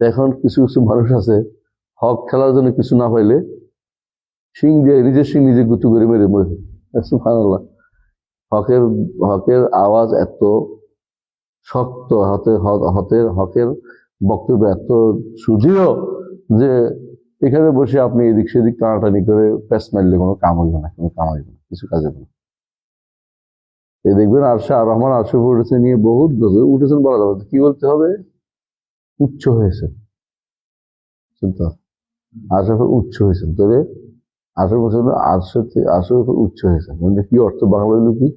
এখন কিছু কিছু মানুষ আছে হক খেলার জন্য কিছু না পাইলে শিং দিয়ে নিজের শিং নিজে গুঁতো করে মেরে মরে। সুবহানাল্লাহ। হকের হকের আওয়াজ এত শক্ত, হকের বক্তব্য এত সুদৃঢ় যে এখানে বসে আপনি এদিক সেদিক টানাটানি করে প্যাস মারলে কোনো কাম হইবে না, কোনো কাম হইবে না, কিছু কাজ হবে না। এই দেখবেন আরশে আর রহমান আরশে উঠেছে নিয়ে বহুত উঠেছেন বলা যাবে, কি বলতে হবে, উচ্চ হয়েছে। আরশের উপর উচ্চ হয়েছেন, তবে আরশের বছর আরশের উপর উচ্চ হয়েছে মানে কি অর্থ, বাংলা হইল কি,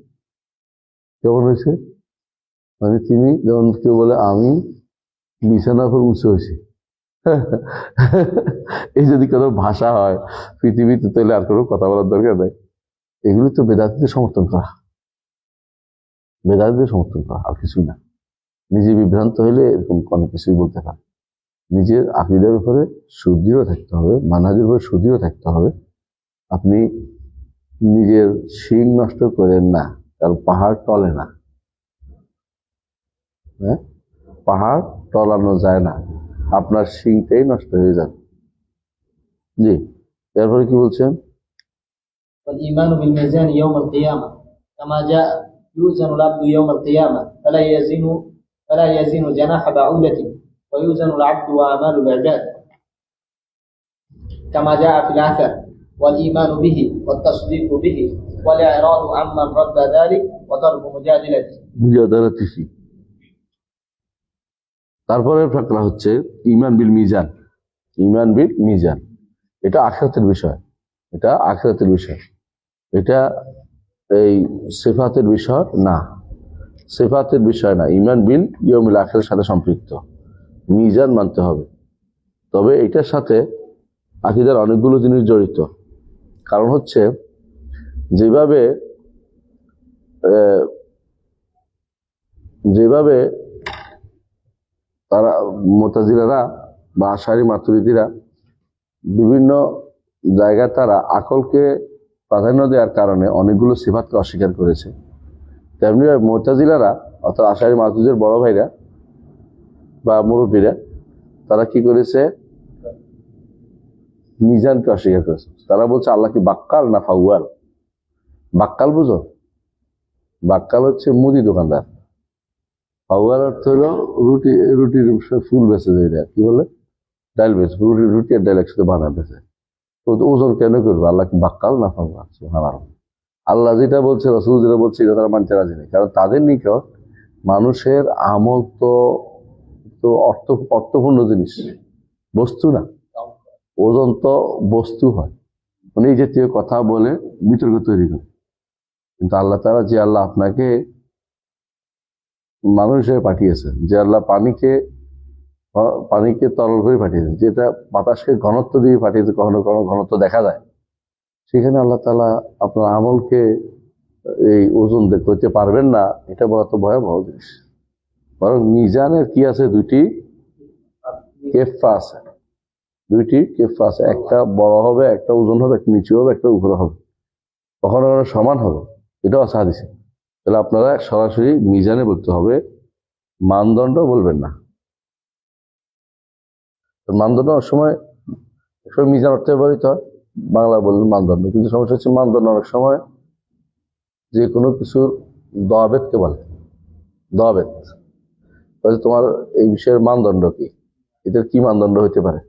কেমন হয়েছে, মানে তিনি যেমন কেউ বলে আমি বিছানার উপর উঁচু হয়েছি। এই যদি কোনো ভাষা হয় পৃথিবীতে, তাহলে আর কোনো কথা বলার দরকার নেই। এগুলো তো বেদাতীদের সমর্থন করা, বেদাতীদের সমর্থন করা, আর কিছুই না। নিজে বিভ্রান্ত হইলে এরকম অনেক কিছুই বলতে পারে। নিজের আকীদার উপরে সুদৃঢ় থাকতে হবে, মানহাজের উপরে সুদৃঢ় থাকতে হবে। আপনি নিজের শিং নষ্ট করেন না, কারণ পাহাড় টলে না। হ্যাঁ, পাহাড় টলানো যায় না, আপনার শিংটাই নষ্ট হয়ে যাবে। জি, এরপরে কি বলছেন? والإيمان بالميزان يوم القيامة كما جاء يوزن العبد يوم القيامة فلا يزن جناح بعوضة ويوزن العبد وأعمال العباد كما جاء في الأثر والإيمان به والتصديق به والإعراض عمن رد ذلك وترك মুজাদালাতিহি। তারপরে ফাকরা হচ্ছে ঈমান বিল মিজান। ঈমান বিল মিজান এটা আখিরাতের বিষয়, এটা আখিরাতের বিষয়, এটা এই সিফাতের বিষয় না, সিফাতের বিষয় না। ঈমান বিল ইয়াউমিল আখিরের সাথে সম্পৃক্ত, মিজান মানতে হবে। তবে এটার সাথে আকীদার অনেকগুলো জিনিস জড়িত। কারণ হচ্ছে যেভাবে যেভাবে তারা মুতাজিলারা বা আশারি মাতুরিদিরা বিভিন্ন জায়গায় তারা আকলকে প্রাধান্য দেওয়ার কারণে অনেকগুলো সিফাতকে অস্বীকার করেছে, তেমনি মুতাজিলারা অর্থাৎ আশারি মাতুরিদের বড় ভাইরা বা মুরব্বীরা তারা কি করেছে, মিজানকে অস্বীকার করেছে। তারা বলছে আল্লাহ কি বাক্কাল না ফাউয়াল। বাক্কাল বুঝো, বাক্কাল হচ্ছে মুদি দোকানদার, ফাউয়াল অর্থ হলো রুটির ফুল বেচে যায়, কি বলে ডাল বেচে, রুটি আর ডাল একসাথে বানায় বেচে। তো ওজন কেন করবে, আল্লাহ কি বাক্কাল না ফাউয়াল। আল্লাহ যেটা বলছে, রাসূল যেটা বলছে, এটা তারা মানতে রাজি নেই। কারণ তাদের নিকট মানুষের আমল তো অর্থপূর্ণ জিনিস, বস্তু না। ওজন তো বস্তু হয়, মানে এই জাতীয় কথা বলে বিতর্ক তৈরি করে। কিন্তু আল্লাহ তাআলা, যে আল্লাহ আপনাকে মানুষ হিসেবে পাঠিয়েছেন, যে আল্লাহ পানিকে তরল করে পাঠিয়েছেন, যেটা বাতাসকে ঘনত্ব দিয়ে পাঠিয়েছে, কখনো কখনো ঘনত্ব দেখা যায়, সেখানে আল্লাহ তাআলা আপনার আমলকে এই ওজন করতে পারবেন না, এটা বলা তো ভয়াবহ জিনিস। বরং মিজানের কি আছে, দুইটি কেফা আছে, দুইটি কেফা আছে। একটা বড় হবে, একটা ওজন হবে, একটা নিচু হবে, একটা উপরে হবে, কখনো কখনো সমান হবে, এটাও আছে হাদিসে। তাহলে আপনারা সরাসরি মিজানে বলতে হবে, মানদণ্ড বলবেন না। মানদণ্ড সময় মিজান অর্থে ব্যবহৃত হয়, বাংলা বললেন মানদণ্ড, কিন্তু সমস্যা হচ্ছে মানদণ্ড অনেক সময় যে কোনো কিছুর দাওয়াবেতকে বলে। দাওয়াবেত তোমার এই বিষয়ের মানদণ্ড কি, এটার কি মানদণ্ড হতে পারে,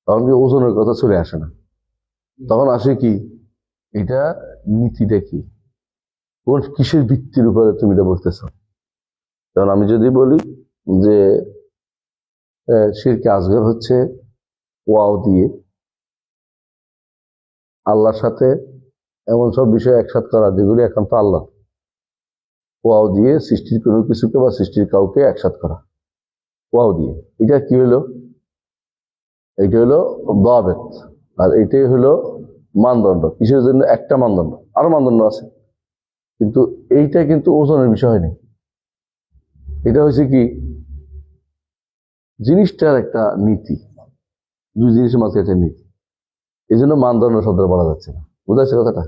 তখন কি ওজনের কথা চলে আসে না, তখন আসে কি এটা নীতিটা কি, কোন কিসের ভিত্তির উপরে তুমি এটা বলতেছ। কারণ আমি যদি বলি যে শিরকে আসগর হচ্ছে ওয়াও দিয়ে আল্লাহর সাথে এমন সব বিষয় একসাথ করা যেগুলি একান্ত আল্লাহ, ওয়াও দিয়ে সৃষ্টির কোনো কিছুকে বা সৃষ্টির কাউকে একসাথ করা, ওয়াও দিয়ে, এটা কি হলো, এটা হলো দাওয়াবেত। আর এটাই হলো মানদণ্ড। কিসের জন্য? একটা মানদণ্ড, আরো মানদণ্ড আছে, কিন্তু এইটা কিন্তু ওজনের বিষয় হয়নি। এটা হয়েছে কি জিনিসটার একটা নীতি, দুই জিনিসের মাঝে একটা নীতি, এই জন্য মানদণ্ড শব্দ বলা যাচ্ছে না। বুঝাচ্ছে কথাটা?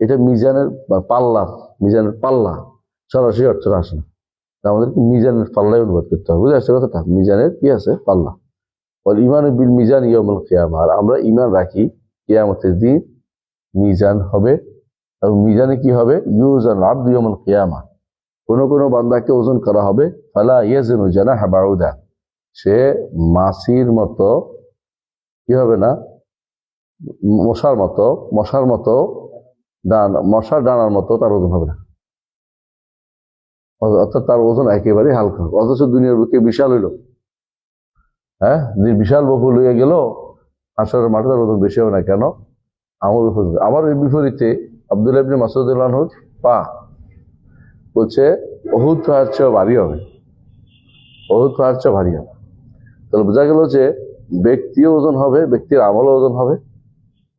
এটা মিজানের বা পাল্লার, মিজানের পাল্লা সরাসরি অর্থটা আসে না, আমাদেরকে মিজানের পাল্লায় অনুবাদ করতে হবে। বুঝে আসছে কথাটা? মিজানের কি আছে? পাল্লা। বল ইমান বিল মিজান ইয়াউমুল কিয়ামা, আর আমরা ইমান রাখি কিয়ামতের দিন মিজান হবে, এবং মিজানে কি হবে? ইউজান আবদু ইয়াউমুল কিয়ামা, কোন কোন বান্দাকে ওজন করা হবে, ফালা ইয়াজিনু জানাহা বাউদা, সে মাছির মতো কি হবে না, মশার মতো মশার ডানার মতো তার ওজন হবে না, অর্থাৎ তার ওজন একেবারে হালকা হবে। অথচ দুনিয়ার বুকে বিশাল হইল, হ্যাঁ, বিশাল বহুল হয়ে গেল, হাসরের মাঠে তার ওজন বেশি হবে না। কেন? আমল। আবার এর বিপরীতে আব্দুল্লাহ ইবনে মাসউদ রাদিয়াল্লাহু আনহু পা বলছে উহুদ পাহাড়ের চেয়ে ভারী হবে, উহুদ পাহাড়ের চেয়ে ভারী হবে। তাহলে বোঝা গেল যে ব্যক্তিও ওজন হবে, ব্যক্তির আমলও ওজন হবে,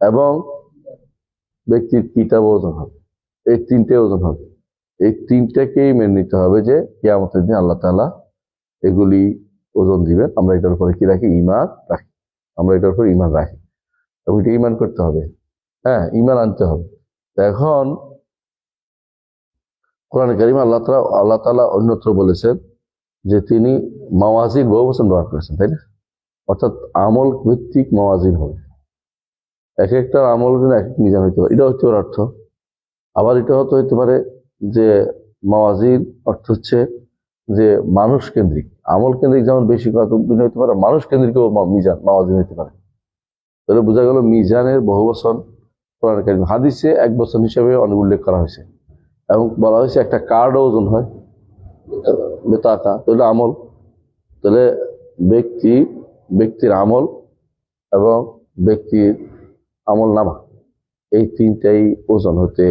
এবং ব্যক্তির কিতাবও ওজন হবে। এই তিনটে ওজন হবে, এই তিনটাকেই মেনে নিতে হবে যে কিয়ামতের দিন আল্লাহ তাআলা এগুলি ওজন দিবেন। আমরা এটার উপরে কি রাখি? ঈমান রাখি। আমরা এটার উপরে ঈমান রাখি, এবং এটা ঈমান করতে হবে, হ্যাঁ, ঈমান আনতে হবে। এখন কোরআনে কারিমে আল্লাহ তাআলা অন্যত্র বলেছেন যে তিনি মাওয়াজিন বহু বচন ব্যবহার করেছেন, তাই না? অর্থাৎ আমল ভিত্তিক মাওয়াজিন হবে, এক একটা আমল যেন এক এক মিজান হইতে পারে, এটা হচ্ছে ওর অর্থ। আবার এটা হতে পারে যে মাওয়াজিন অর্থ হচ্ছে যে মানুষ কেন্দ্রিক, আমল কেন্দ্রিক যেমন বেশি কতদিন হইতে পারে, মানুষ কেন্দ্রিকও মিজান মাওয়াজিন হইতে পারে। তাহলে বোঝা গেল মিজানের বহু বচন কোরআনে কারিমে, হাদিসে এক বচন হিসেবে অনেক উল্লেখ করা হয়েছে, এবং বলা হয়েছে একটা কার্ডও ওজন হয়, বেতাকা, তাহলে আমল। তাহলে ব্যক্তির আমল এবং ব্যক্তির আমল নামা, এই তিনটাই ওজন হতে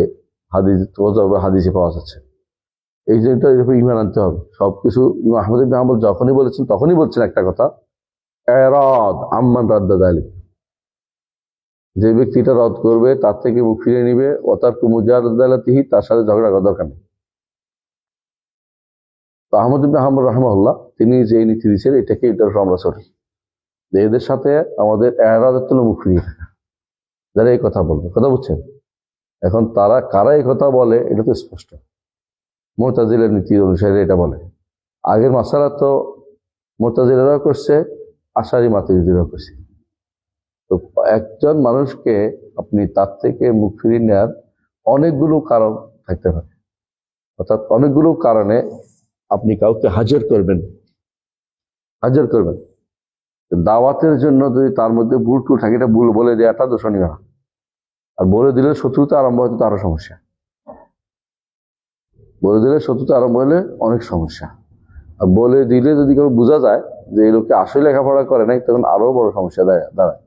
হাদিসে পাওয়া যাচ্ছে। এই যে এর উপর ঈমান আনতে হবে সবকিছু। ইমাম আহমদ ইবনে হাম্বল যখনই বলেছেন তখনই বলছেন একটা কথা, ইরাদ আম্মান রাদ্দা যালিক, যে ব্যক্তিটা রদ করবে তার থেকে মুখ ফিরিয়ে নিবে, ও তার মুজাদালাতিহি, তার সাথে ঝগড়া করার দরকার নেই। তো আহমদ ইবনে হাম্বল রাহিমাহুল্লাহ তিনি যে নীতি দিয়েছেন এটার উপর আমরা চলি, যে এদের সাথে আমাদের ইরাদের তুলে মুখ ফিরিয়ে থাকা, যারা এই কথা বলবে, কথা বুঝছেন? এখন তারা কারা এই কথা বলে এটা তো স্পষ্ট, মুতাজিলার নীতি অনুসারে এটা বলে। আগের মাসালা তো মুতাজিলারাও করছে, আশারি মাতুরিদিরাও করছে। তো একজন মানুষকে আপনি তার থেকে মুখ ফিরিয়ে নেওয়ার অনেকগুলো কারণ থাকতে পারে, অর্থাৎ অনেকগুলো কারণে আপনি কাউকে হাজির করবেন। দাওয়াতের জন্য যদি তার মধ্যে ভুল টুল থাকে, এটা ভুল বলে দেওয়াটা দোষণীয় না, আর বলে দিলে শত্রুতা আরম্ভ হতে আরো সমস্যা, বলে দিলে শত্রুতা আরম্ভ হলে অনেক সমস্যা। আর বলে দিলে যদি কেউ বোঝা যায় যে এই লোককে আসলে লেখাপড়া করে নাই, তখন আরো বড় সমস্যা দাঁড়ায়।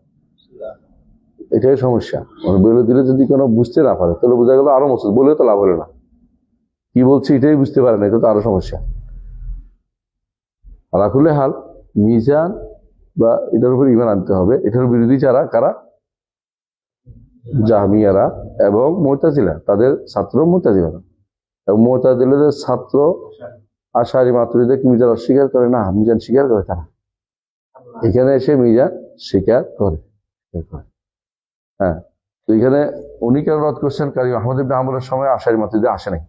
এটাই সমস্যা, মানে বলে দিলে যদি কোনো বুঝতে না পারে তাহলে বোঝা গেল আরো মুশকিল, বলে তো লাভ হলো না, কি বলছি এটাই বুঝতে পারে না, এটা তো আরো সমস্যা। আর আসলে হাল মিজান বা এটার উপর ঈমান আনতে হবে। এটার বিরোধী যারা, কারা? জাহমিয়ারা এবং মুতাজিলা, তাদের ছাত্র মুতাজিলারা, এবং মুতাজিলাদের ছাত্র আশারি মাতুরিদের মিজান অস্বীকার করে না, মিজান স্বীকার করে। তারা এখানে এসে মিজান স্বীকার করে। হ্যাঁ, তো এখানে উনি কেন রদ করছেন? কারণ আহমদ ইবনে হাম্বলের সময় আশারি মাতুরিদের আসে নাই,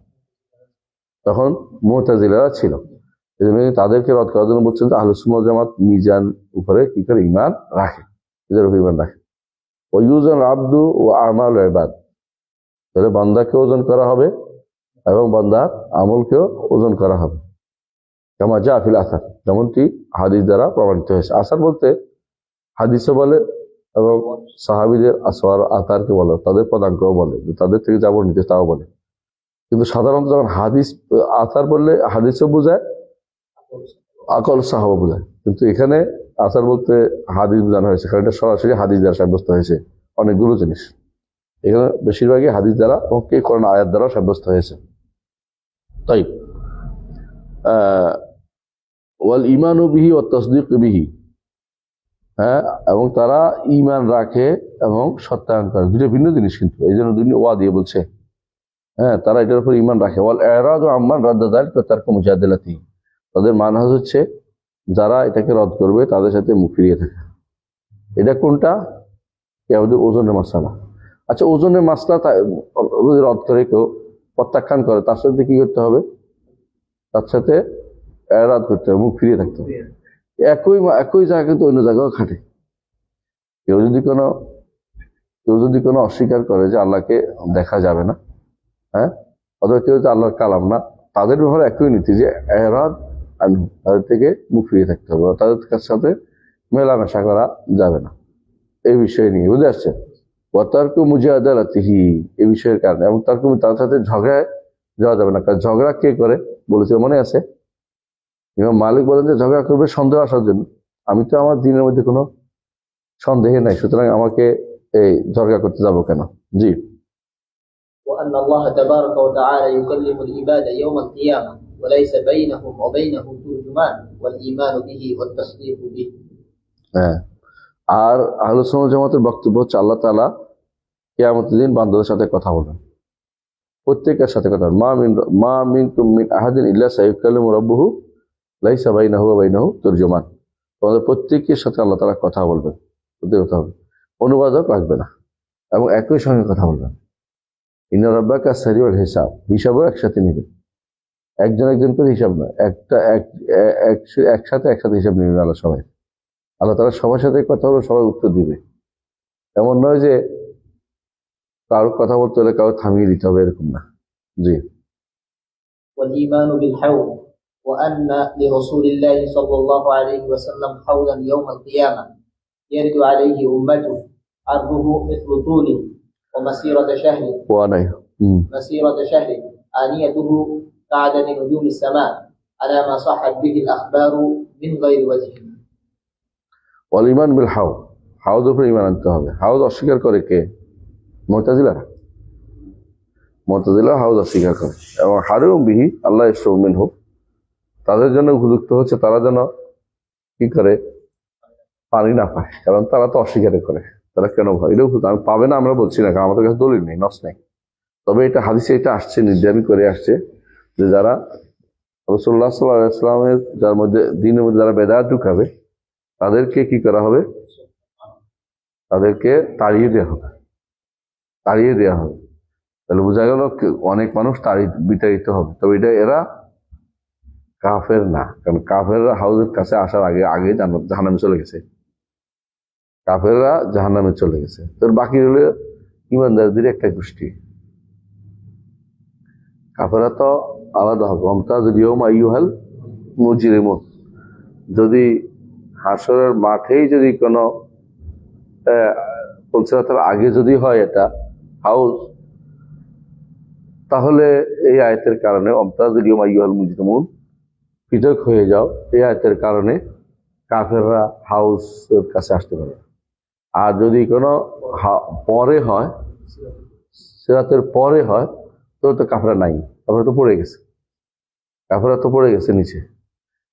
তখন মুতাজিলারা ছিল, এই জন্য তাদেরকে রদ করার জন্য বলছেন যে আহলুস সুন্নাহ ওয়াল জামাত মিজান উপরে কি করে ঈমান রাখে, এদের উপর ঈমান রাখে। ওয়ুজন আব্দু ও আমাল ইবাদ, তাহলে বান্দাকে ওজন করা হবে এবং বান্দার আমলকেও ওজন করা হবে। কামা যা ফিল আসার, যেমনটি হাদিস দ্বারা প্রমাণিত হয়েছে। আসার বলতে হাদিসও বলে এবং সাহাবীদের আসওয়ার আতারকে বলে, তাদের পদাঙ্কও বলে, তাদের থেকে যা বর্ণিত তাও বলে। কিন্তু সাধারণত যখন হাদিস আসার বললে হাদিসও বোঝায়, আকল সাহাবা বোঝায়। কিন্তু এখানে আসার বলতে হাদিস বোঝানো হয়েছে, কারণ এটা সরাসরি হাদিস দ্বারা সাব্যস্ত হয়েছে অনেকগুলো জিনিস। এখানে বেশিরভাগই হাদিস দ্বারা এবং কে কোরআন আয়াত দ্বারা সাব্যস্ত হয়েছে। তাই ওয়াল ঈমানু বিহি ওয়াত তাসদীক বিহি, হ্যাঁ, এবং তারা ঈমান রাখে এবং সত্যায়ন করে, দুটো ভিন্ন জিনিস কিন্তু, এই জন্য দুই ওয়া দিয়ে বলছে। হ্যাঁ, তারা এটার উপর ঈমান রাখে। ওয়াল ইরাদু আম্মান রাদ্দা যালিকা তারকু মুজাদালাতি, তাদের মানহাজ হচ্ছে যারা এটাকে রদ করবে তাদের সাথে মুখ ফিরিয়ে থাকে। এটা কোনটা? আমাদের ওজনের মাসলা। আচ্ছা, ওজনের মাসলা রদ করে কেউ প্রত্যাখ্যান করে, তার সাথে কি করতে হবে? তার সাথে এরাদ করতে হবে, মুখ ফিরিয়ে থাকতে হবে। একই জায়গা কিন্তু অন্য জায়গাও খাটে। কেউ যদি কোনো অস্বীকার করে যে আল্লাহকে দেখা যাবে না, হ্যাঁ, অথবা কেউ যে আল্লাহর কালাম না, তাদের ব্যাপারে একই নীতি যে এরাদ, তাদের থেকে মুখ ফিরিয়ে থাকতে হবে, তাদের সাথে মেলামেশা করা যাবে না এই বিষয় নিয়ে। বুঝে আসছে? ওয়াতারকু মুজাদালাতিহি, এই বিষয়ের কারণে, এবং তার সাথে ঝগড়ায় যাওয়া যাবে না। কারণ ঝগড়া কে করে বলেছে মনে আছে? ইমাম মালিক বলেন যে ঝগড়া করবে সন্দেহ আসার জন্য। আমি তো আমার দিনের মধ্যে কোনো সন্দেহে নাই, সুতরাং আমাকে এই ঝগড়া করতে যাবো কেন? জি। وأن الله تبارك وتعالى يكلم العباد يوم القيامة وليس بينهم وبينه ترجمان والإيمان به والتصديق به। হ্যাঁ, আর আহলে সুন্নাত ওয়াল জামাতের বক্তব্য হচ্ছে আল্লাহ তাআলা কিয়ামতের দিন বান্দাদের সাথে কথা বলবেন, প্রত্যেকের সাথে কথা বলবেন। মা মিনকুম মিন আহাদিন ইল্লা সায়ুকাল্লিমু রাব্বুহু লাইসা বাইনাহু ওয়া বাইনাহু তুরজুমান, তোমাদের প্রত্যেকের সাথে আল্লাহ তাআলা কথা বলবেন, কথা হবে, অনুবাদক লাগবে না, এবং একই সঙ্গে কথা বলবেন। ইন্না রাব্বাকা সারিউল হিসাব, হিসাবও একসাথে নেবেন, একজন করে হিসাব নয়, একসাথে হিসাব নেবেন আল্লাহ তাআলা সবার সাথে কথা বলে সবাই উত্তর দিবে। এমন নয় যে কারোর কথা বলতে হলে কারো থামিয়ে দিতে হবে, এরকম না। জি। والإيمان بالحوض وأن لرسول الله صلى الله عليه وسلم حوضا يوم القيامة يرد عليه أمته عرضه مثل طوله ومسيرة شهر مسيرة شهر آنيته كعدد نجوم السماء على ما صحت به الأخبار من غير وجه। والإيمان بالحوض, হাউদ উপরে ঈমান আনতে হবে। হাউদ অস্বীকার করে কে? মুতাজিলা হাউদ অস্বীকার করে, এবং হারিম বিহি আল্লাহ ইশরাবু মিনহু, তাদের জন্য উপযুক্ত হচ্ছে তারা যেন কি করে? পানি না পায়, কারণ তারা তো অস্বীকার করে। তারা কেন ভয়? এটা পাবে না আমরা বলছি না, কারণ আমাদের কাছে দলিল নেই, নস নেই। তবে এটা হাদিসে এটা আসছে, নির্ধারণ করে আসছে যে যারা রাসূলুল্লাহ সাল্লাল্লাহু আলাইহি ওয়াসাল্লামের যার মধ্যে দিনের মধ্যে যারা বেদাত ঢুকাবে তাদেরকে কি করা হবে? তাদেরকে তাড়িয়ে দেওয়া হবে। তাহলে বোঝা গেল অনেক মানুষ বিতাড়িত হবে, তবে এটা এরা কাফের না, কারণ কাফেররা হাউজের কাছে আসার আগে জাহান্নামে চলে গেছে। কাফেররা জাহান্নামে চলে গেছে, তোর বাকি হলে ইমানদারদের একটা গোষ্ঠী। কাফেররা তো আলাদা হবে। ওয়ামতাজুল ইয়াওমা আইয়ুহাল মুজরিমুন, যদি হাসরের মাঠেই যদি কোনো পৌঁছানোর আগে যদি হয় এটা হাউস, তাহলে এই আয়াতের কারণে ওয়ামতাজুল ইয়াওমা আইয়ুহাল মুজরিমুন পৃথক হয়ে যাও, এই আয়াতের কারণে কাফেররা হাউসের কাছে আসতে পারে। আর যদি কোনো পরে হয়, সিরাতের পরে হয়, তো কাফেররা নাই, কাফেররা তো পড়ে গেছে নিচে।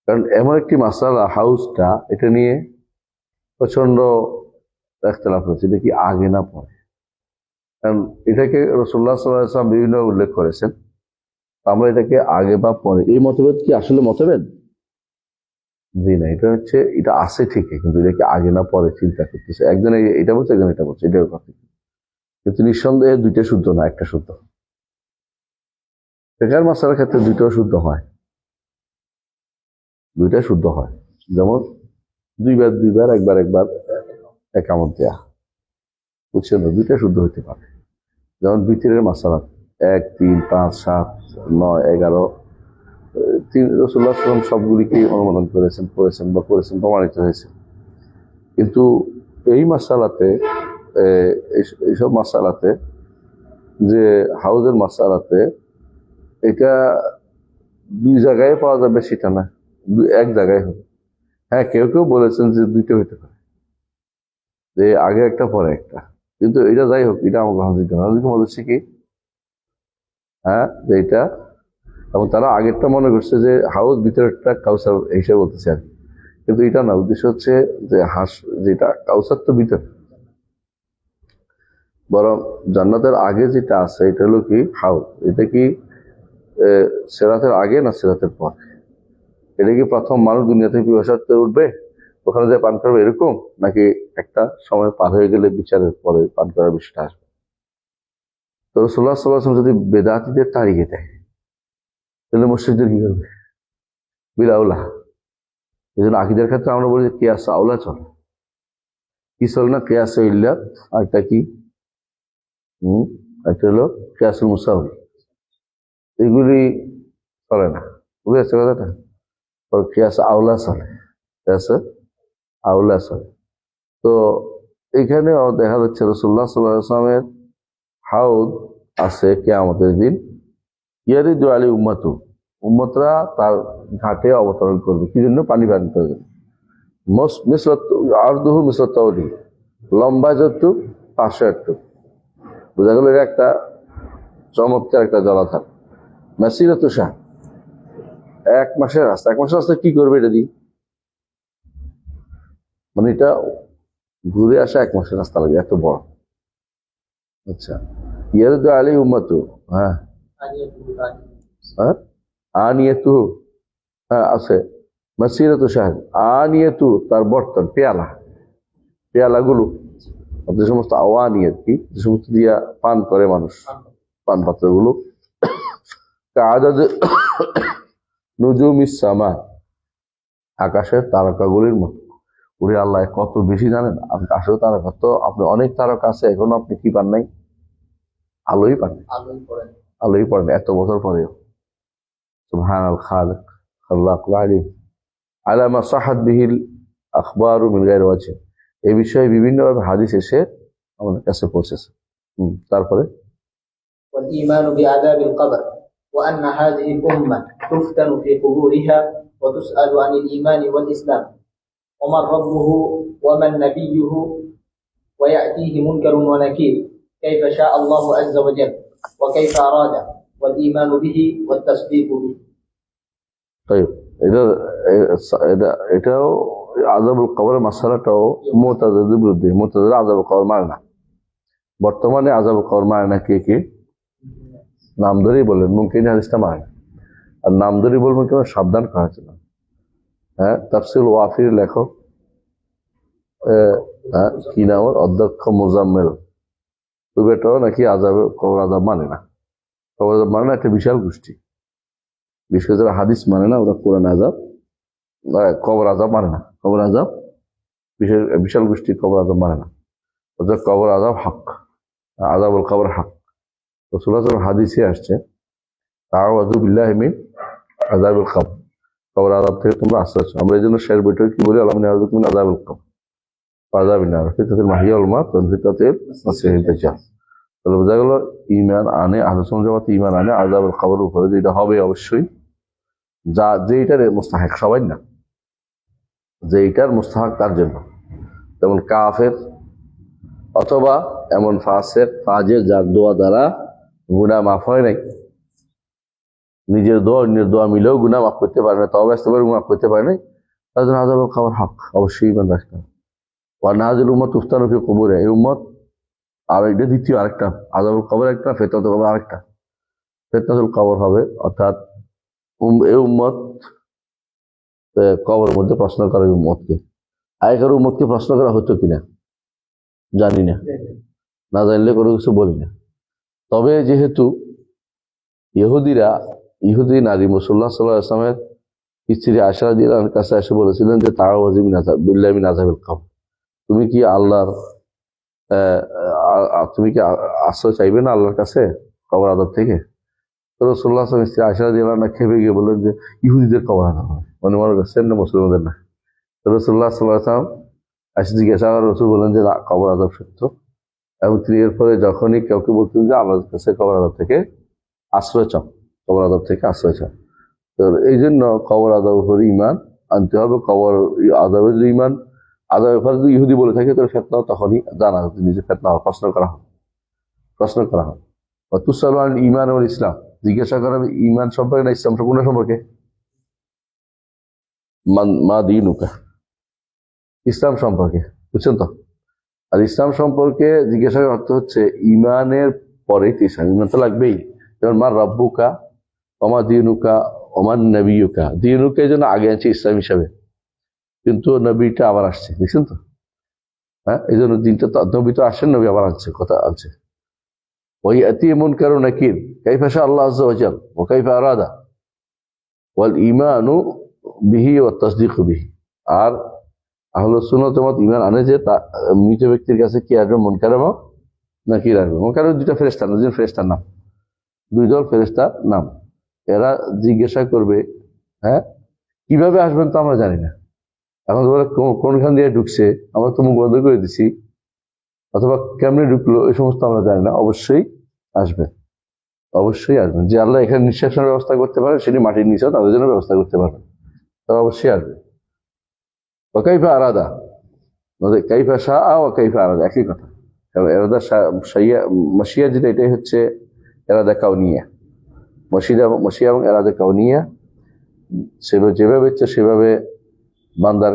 কারণ এমন একটি মাসালা হাউসটা, এটা নিয়ে প্রচন্ড ইখতিলাফ হয়েছে, এটা কি আগে না পরে। কারণ এটাকে রাসূলুল্লাহ সাল্লাল্লাহু আলাইহি ওয়াসাল্লাম বিভিন্ন উল্লেখ করেছেন, আমরা এটাকে আগে বা পরে, এই মতভেদ কি আসলে মতভেদ? জি না, এটা আছে ঠিকই, কিন্তু এটাকে আগে না পরে চিন্তা করতেছে। একজন এটা বলছে, একজন এটা বলছে, এটা কথা। কিন্তু নিঃসন্দেহে দুইটা শুদ্ধ না, একটা শুদ্ধ। ফিকহের মাসালার ক্ষেত্রে দুইটাও শুদ্ধ হয়, যেমন দুইবার একবার একামত দেয়া। বুঝছেন না, দুইটা শুদ্ধ হইতে পারে। যেমন ভিতরের মাসালা 1, 3, 5, 7, 9, 11 রাসূলুল্লাহ সাল্লাল্লাহু আলাইহি ওয়াসাল্লাম সবগুলিকেই অনুমোদন করেছেন প্রমাণিত হয়েছে। কিন্তু এই মাসালাতে এইসব মাসালাতে যে হাউজের মাসালাতে এটা দুই জায়গায় পাওয়া যাবে সেটা না, এক জায়গায় হবে। হ্যাঁ, কেউ কেউ বলেছেন যে দুইটা হইতে পারে, যে আগে একটা পরে একটা, কিন্তু এটা যাই হোক, এটা আমার গ্রহণযোগ্য না। মনে হচ্ছে কি, হ্যাঁ, যে এটা, এবং তারা আগেরটা মনে করছে যে হাউস ভিতরেরটা কাউসার হিসেবে বলতেছে আর কি। কিন্তু এটা না, উদ্দেশ্য হচ্ছে যে যেটা কাউসার তো ভিতর, বরং জান্নাতের আগে যেটা আছে এটা হলো কি হাউস। এটা কি সিরাতের আগে না সিরাতের পর? এটা কি প্রথম মানুষ দুনিয়া থেকে পিপাসার্থে উঠবে ওখানে যে পান করবে এরকম, নাকি একটা সময় পার হয়ে গেলে বিচারের পরে পান করার বিষয়টা আসবে? তো রাসূলুল্লাহ সাল্লাল্লাহু আলাইহি ওয়াসাল্লাম যদি বেদাতীদের তাড়িয়ে দেয় তাহলে মুশরিকদের কি করবে? বিলাউলা। এই জন্য আকীদার ক্ষেত্রে আমরা বলি কিয়াস আউলা চলে, কি চলে না, কিয়াস ইল্লা, আর একটা কি, একটা হলো কিয়াসুল মুসাউি। এগুলি চলে না, বুঝে যাচ্ছে কথাটা? কিয়াস আউলা চলে, কিয়াস আউলা চলে। তো এখানেও দেখা যাচ্ছে রাসূলুল্লাহ সাল্লাল্লাহু আলাইহি ওয়াসাল্লামের হাউদ আছে কিয়ামতের দিন, ইয়ারিদু আলী উম্মতরা তার ঘাটে অবতরণ করবে। কি জন্য? পানি পান করবে। আরদুহু মিসলাত তাওদি, লম্বা যতটুক 500 একটু। বোঝা গেল এটা একটা চমৎকার একটা জলাধার। মাসিরাতু শাহর, 1 মাসের রাস্তা। 1 মাসের রাস্তা কি করবে এটা দিয়ে? মানে এটা ঘুরে আসা 1 মাসের রাস্তা লাগে, এত বড়। আচ্ছা, ইয়ারিদু আলী উম্মাতু, হ্যাঁ হ্যাঁ, আনিয়াতু, হ্যাঁ আছে, মাসিরাতু শাহর, আনিয়াতু তার বর্তন, পেয়ালাগুলো, যে সমস্ত আওয়ানিয়ত কি, যে সমস্ত দিয়া পান করে মানুষ, পান পাত্রগুলো, কাআদাদ নুজুমিস সামা, আকাশের তারকাগুলির মতো। ওরে আল্লাহ, কত বেশি জানেন আপনি? আসলে তারকা তো আপনি অনেক তারকা আছে, এখনো আপনি কি পান নাই? আলোই পান নাই, আলোই পড়েন এত বছর পরেও। সুবহানাল খালিক খাল্লাকুল আলিম আলা মা সাহাত বিহিল আখবারু মিন গায়রি ওয়াজহ। এই বিষয়ে বিভিন্নভাবে হাদিস এসে আমাদের কাছে পৌঁছেছে। তারপরে والإيمان بعذاب القبر وأن هذه الأمة تفتن في قبورها وتسأل عن الإيمان والإسلام ومن ربه ومن نبيه ويأتيه منكر ونكير كيف شاء الله عز وجل وكيف أراد والإيمان به والتصديق به. طيب এটাও আযাবুল কবরের মাসআলাটাও মুতাজিদের বিরুদ্ধে। মুতাজিরা আযাবুল কবর মানে না, বর্তমানে আযাবুল কবর মানে না কে কে? নাম ধরেই বললেন, মুনকির হাদিসটা মানে না। আর নাম ধরেই বলবেন কেন? সাবধান করা হচ্ছে না। হ্যাঁ, তাফসীর ওয়াফির লেখক কি নাম, অধ্যক্ষ মুজাম্মেল, ওই বেটাও নাকি কবর আযাব মানে না। কবর আযাব মানে না একটা বিশাল গোষ্ঠী, বিশেষ করে যারা হাদিস মানে না, ওরা কোরআন আযাব, কবর আযাব মানে না। কবর আযাব বিশাল গোষ্ঠী কবর আযাব মানে না। ওদের কবর আযাব হক, আযাবুল কবর হক। রাসূলুল্লাহ সাল্লাল্লাহু আলাইহি ওয়াসাল্লাম হাদিসে আসছে, তাআওয়াযু বিল্লাহি মিন আযাবিল কবর, কবর আযাব থেকে তোমরা আশ্রয় চাও। আমরা এই জন্য শের বৈঠকে কি বলি? আল্লাহুম্মা ইন্নী আউযু বিকা মিন আযাবিল কবর ওয়া আযাবিন নার, ফিতনাতুল মাহইয়া ওয়াল মামাত ওয়া ফিতনাতুল মাসীহিদ দাজ্জাল। তাহলে বোঝা গেল ঈমান আনে, আহলে সুন্নাত জামাত ঈমান আনে আযাবুল কবরের উপরে, যেটা হবে অবশ্যই, যেটার মুস্তাহিক, সবাই না, যেটার মুস্তাহিক তার জন্য। যেমন কাফের অথবা এমন ফাসিক ফাজির যার দোয়া দ্বারা গুনাহ মাফ হয় নাই, নিজের দোয়া অন্যের দোয়া মিলেও গুনাহ মাফ করতে পারে না, তওবা ইস্তেগফার মাফ করতে পারে নাই, তার জন্য আযাবুল কবর হক, অবশ্যই ঈমান রাখতে হবে। ওয়া নাযিল উম্মাত তুফতানু ফি কুবুরে, এই উম্মত, আর এটা দ্বিতীয় আরেকটা, আযাবুল কবর একটা, ফিতনাতুল কবর আরেকটা। ফিতনাতুল কবর হবে, অর্থাৎ এই উম্মত কবরের মধ্যে প্রশ্ন করে উম্মতকে। আগেকার উম্মতকে প্রশ্ন করা হতো কিনা জানি না, না জানলে কোনো কিছু বলি না। তবে যেহেতু ইহুদি নারী রাসূলুল্লাহ সাল্লাল্লাহু আলাইহি ওয়াসাল্লামের স্ত্রী আয়েশা রাদিয়াল্লাহু আনহার কাছে এসে বলেছিলেন যে তাআওয়াযু বিল্লাহি মিন আযাবিল কবর, তুমি কি আল্লাহর তুমি কি আশ্রয় চাইবে না আল্লাহর কাছে কবর আযাব থেকে? তো রাসূলুল্লাহ সাল্লাল্লাহু আলাইহি ওয়াসাল্লাম স্ত্রী আয়েশা রাদিয়াল্লাহু আনহা খেপে গিয়ে বললেন যে ইহুদিদের কবর আযাব হবে, মানে মনে করছেন না মুসলমানদের না। তো রাসূলুল্লাহ সাল্লাল্লাহু আলাইহি ওয়াসাল্লাম আয়েশা জিজ্ঞাসা করেন, রাসূল বলেন যে না, কবর আযাব সত্য। এবং তিনি এরপরে যখনই কাউকে বলতেন যে আল্লাহর কাছে কবর আযাব থেকে আশ্রয় চাও, কবর আযাব থেকে আশ্রয় চাও। তো এই জন্য কবর আযাবের উপরে ঈমান আনতে হবে। কবর আযাবের যদি ঈমান আযাবের ব্যাপারে যদি ইহুদি বলে থাকে তাহলে ফিতনা তখনই জানা, নিজে ফিতনা হবে, প্রশ্ন করা হয়। তুসালু আল ঈমান ওয়াল ইসলাম, জিজ্ঞাসা করা হবে ঈমান সম্পর্কে না ইসলাম কোন সম্পর্কে? মা দীনুকা, ইসলাম সম্পর্কে, বুঝছেন তো? আর ইসলাম সম্পর্কে জিজ্ঞাসার অর্থ হচ্ছে ঈমানের পরে ইসলাম, ঈমান তো লাগবেই। যেমন মা রাব্বুকা, ওমা দীনুকা, ওমান নবিয়ুকা। দীনুকা এই জন্য আগে আছে ইসলাম হিসাবে, কিন্তু নবীটা আবার আসছে, দেখছেন তো? হ্যাঁ, এই জন্য দিনটা নবী তো আসেন, নবী আবার আনছে, কথা আনছে। ওই আতি মুনকার ও নাকির কাইফা শা আল্লাহ আযজা ওয়া জাল ওয়া কাইফা আরাদা ওয়াল ঈমানু বিহি ওয়া তাসদীকু বিহি। আর আহলুস সুন্নাহ ওয়াল জামাত ঈমান আনে যে মৃত ব্যক্তির কাছে কি আসবে, মুনকার এবং নাকির আসবে। মুনকার দুইটা ফেরেশতা, দুজন ফেরেশতার নাম, দুই দল ফেরেশতার নাম। এরা জিজ্ঞাসা করবে, হ্যাঁ কিভাবে আসবেন তো আমরা জানি না। এখন তোমরা কোনখান দিয়ে ঢুকছে, আমরা তো মুখ বন্ধ করে দিছি, অথবা কেমনে ঢুকলো, এই সমস্ত আমরা জানি না। অবশ্যই আসবেন, অবশ্যই আসবেন। যে আল্লাহ এখানে নিঃশ্বাসের ব্যবস্থা করতে পারে, সেটি মাটির নিচেও তাদের জন্য ব্যবস্থা করতে পারবেন, তারা অবশ্যই আসবে। ও কাইফা আরাদা, কাইফা শাহ ও কাইফা আরাদা একই কথা। কারণ এরাদা মশিয়া যেটা, এটাই হচ্ছে এরাদা কাউনিয়া। মশিয়া এবং এরাদা কাউনিয়া সেভাবে যেভাবে ইচ্ছে সেভাবে বান্দার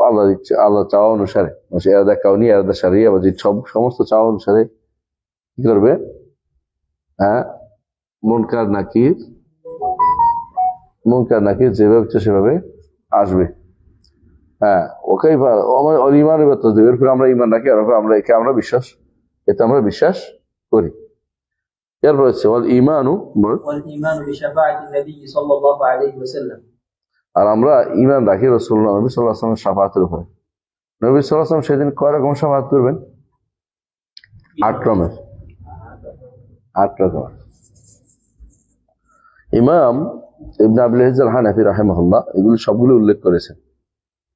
আল্লাহ ইচ্ছে, আল্লাহ চাওয়া অনুসারে, এরাদা কাউনিয়া, এরাদা শারিয়া, বা যে সমস্ত চাওয়া অনুসারে কি করবে? হ্যাঁ, মুনকার নাকির যেভাবে ইচ্ছে সেভাবে আসবে। হ্যাঁ, ওকেই আমার ইমানের ব্যাপার দেবে, এরপরে আমরা ইমান রাখি, আর আমরা একে আমরা বিশ্বাস, এতে আমরা বিশ্বাস করি। এরপর হচ্ছে আর আমরা ইমান রাখি রাসূলুল্লাহ নবী সাল্লাল্লাহু আলাইহি ওয়াসাল্লামের শাফাআতের উপরে। নবী সাল্লাল্লাহু আলাইহি ওয়াসাল্লাম সেদিন কয় রকম শাফাআত করবেন? 8 রকম। ইমাম ইবনে আবিল ইজ্জ আল হানাফি রাহিমাহুল্লাহ এগুলো সবগুলো উল্লেখ করেছেন।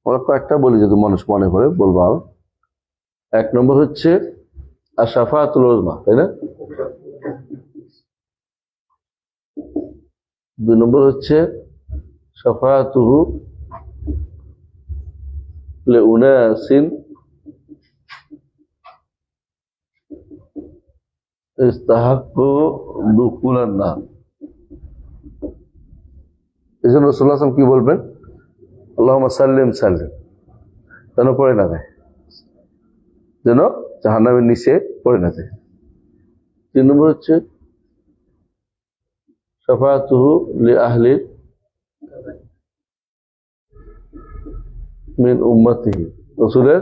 আমরা কয়েকটা বলি যদি মানুষ মনে করে বলবো। 1 নম্বর হচ্ছে আশ-শাফাআতুল উযমা, তাই না? 2 নম্বর হচ্ছে শাফাআতুহু লিউনাসিন ইস্তাহাক্কু দুখুলান নার। এই জন্য রাসূলুল্লাহ সাল্লাল্লাহু আলাইহি ওয়াসাল্লাম কি বলবেন? আল্লাহুম্মা সাল্লিম সাল্লিম, যেন পড়ে না যায়, যেন জাহান্নামের নিচে পড়ে না যায়। 3 নম্বর হচ্ছে শাফাআতুহু লিআহলি মিন উম্মতিহি, রাসূলের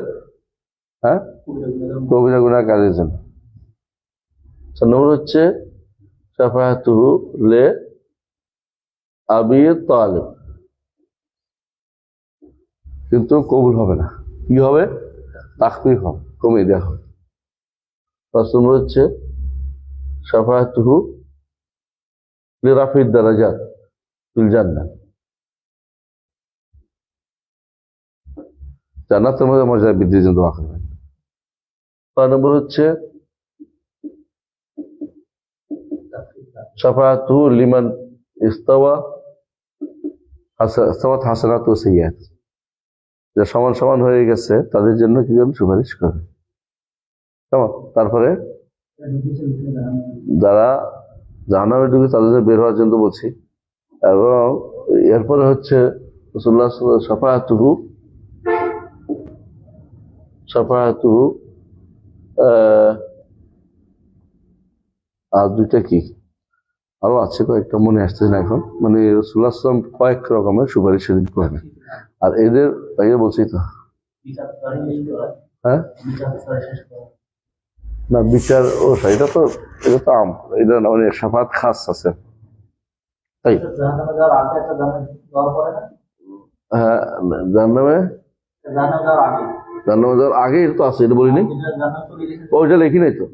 কবিরা গুনাহগারের জন্য। 4 নম্বর হচ্ছে শাফাআতুহু লি আবি তালিব, কিন্তু কবুল হবে না, কি হবে? তাখফীফ হবে, কমিয়ে দেওয়া হবে। 5 নম্বর হচ্ছে শাফাআতুহু লিরাফিদ দারাজাত ফিল জান্নাহ, জান্নাতের মধ্যে মর্যাদা বৃদ্ধির জন্য দোয়া করবেন। 6 নম্বর হচ্ছে শাফাআতুহু লিমান ইস্তাওয়াত হাসানাতু ওয়া সাইয়্যাত, যে সমান সমান হয়ে গেছে তাদের জন্য কি করবেন? সুপারিশ করবেন। কেমন? তারপরে যারা জাহান্নামে ঢুকে তাদের বের হওয়ার জন্য বলছি। এবং এরপরে হচ্ছে রাসূলুল্লাহ সাল্লাল্লাহু আলাইহি ওয়াসাল্লাম শাফাআতুহু আর দুইটা কি আরো আছে, কয়েকটা মনে আসছে না এখন। মানে রাসূলুল্লাহ সাল্লাল্লাহু আলাইহি ওয়াসাল্লাম কয়েক রকমের সুপারিশ সেদিন করেন। আর এদের বাইরে বলছি তো, হ্যাঁ না বিচার ও এটা তো আম, এটা মানে শাফাআত খাস আছে, তাই হ্যাঁ জাহান্নামে জান্নাতে যাওয়ার আগে এটা তো আছে, এটা বলিনি, ওইটা লিখি নাই তো,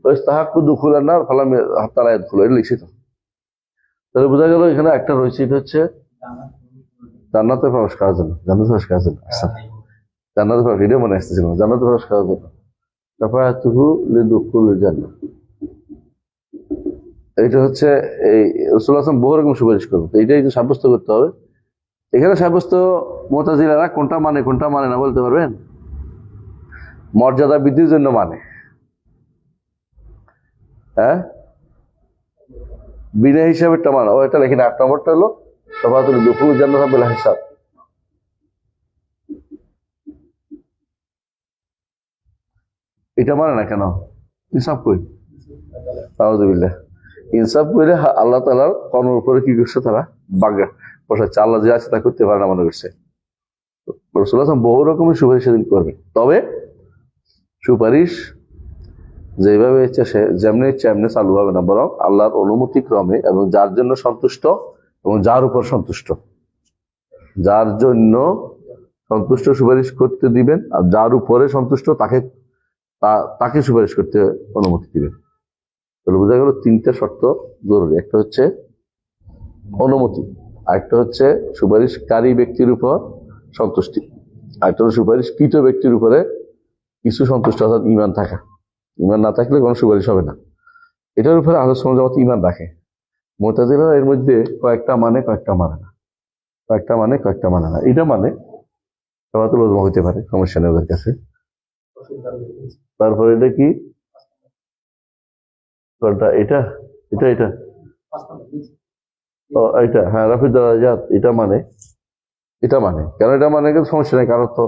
ওই তাহাক্কু দুখুলান না ফালাম হাত্তা লা ইয়াদখুল, এটা লিখছি তো। তাহলে বোঝা গেল এখানে একটা রয়েছে, এটা হচ্ছে জান্নাতে প্রবেশ করার জন্য, জান্নাতে প্রবেশ করার জন্য। আচ্ছা, জান্নাতে প্রবেশ, এটা মনে আসতেছিল না, জান্নাতে প্রবেশ করার জন্য। শাফাআতুহু লিদুখুলিল জান্নাহ, এটা হচ্ছে এই রাসূলুল্লাহ সাল্লাল্লাহু আলাইহি ওয়াসাল্লাম বহু রকম সুপারিশ করবেন, এইটাই তো সাব্যস্ত করতে হবে। এখানে সাব্যস্ত মুতাজিলারা কোনটা মানে কোনটা মানে না বলতে পারবেন? মর্যাদা বৃদ্ধির জন্য মানে, হ্যাঁ, বিনা হিসাবেরটা মানে, ও এটা লেখি না। 8 নম্বরটা হলো শাফাআতুল দুখুলিল জান্নাহ বিল হিসাব। এটা মানে না কেন? ইনসাফ কই? আউযুবিল্লাহ। ইনসাফ করে আল্লাহ তাআলার কর্মের উপরে কি করছে তারা? বাগা বসাচ্ছে, আল্লাহ যা আছে তা করতে পারে না মনে করছে। রাসূলুল্লাহ সাল্লাল্লাহু আলাইহি ওয়াসাল্লাম বহু রকমের সুপারিশ সেদিন করবে, তবে সুপারিশ যেভাবে ইচ্ছা সে যেমনি ইচ্ছা এমনি চালু হবে না, বরং আল্লাহর অনুমতি ক্রমে এবং যার জন্য সন্তুষ্ট এবং যার উপর সন্তুষ্ট, যার জন্য সন্তুষ্ট সুপারিশ করতে দিবেন, আর যার উপরে সন্তুষ্ট তাকে সুপারিশ করতে অনুমতি দিবেন। তাহলে বোঝা গেল 3টা শর্ত জরুরি। একটা হচ্ছে অনুমতি, আরেকটা হচ্ছে সুপারিশকারী ব্যক্তির উপর সন্তুষ্টি, আরেকটা হলো সুপারিশকৃত ব্যক্তির উপরে কিছু সন্তুষ্ট, অর্থাৎ ঈমান থাকা। ঈমান না থাকলে কোনো সুপারিশ হবে না। এটার উপরে আহলে সুন্নাত জামাত ঈমান রাখে। মুতাজিলারা এর মধ্যে কয়েকটা মানে কয়েকটা মানে না, কয়েকটা মানে কয়েকটা মানে না। এটা মানে শাফাআতুল উযমা হইতে পারে, সমস্যা নেই ওদের কাছে। তারপরে এটা কি, কোনটা? এটা এটা এটা ও এটা, হ্যাঁ, রাফিদ দারাজাত, এটা মানে, এটা মানে কেন? এটা মানে কিন্তু সমস্যা নেই, কারণ তো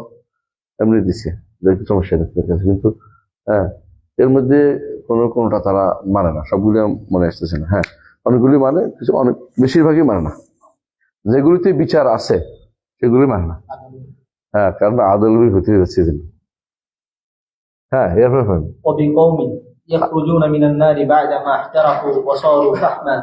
এমনি দিছে, দেখি সমস্যা নেই তাদের কাছে। কিন্তু হ্যাঁ, এর মধ্যে কোনটা তারা মানে না, সবগুলি মনে আসতেছে না। হ্যাঁ, অনেকগুলি মানে, কিছু অনেক বেশিরভাগই মানে না। যেগুলিতে বিচার আছে সেগুলি মানে না। হ্যাঁ, কারণ আদলবি হতে যাচ্ছে। হ্যাঁ, এরপরে وبقوم يخرجون من النار بعدما احترقوا وصاروا فحما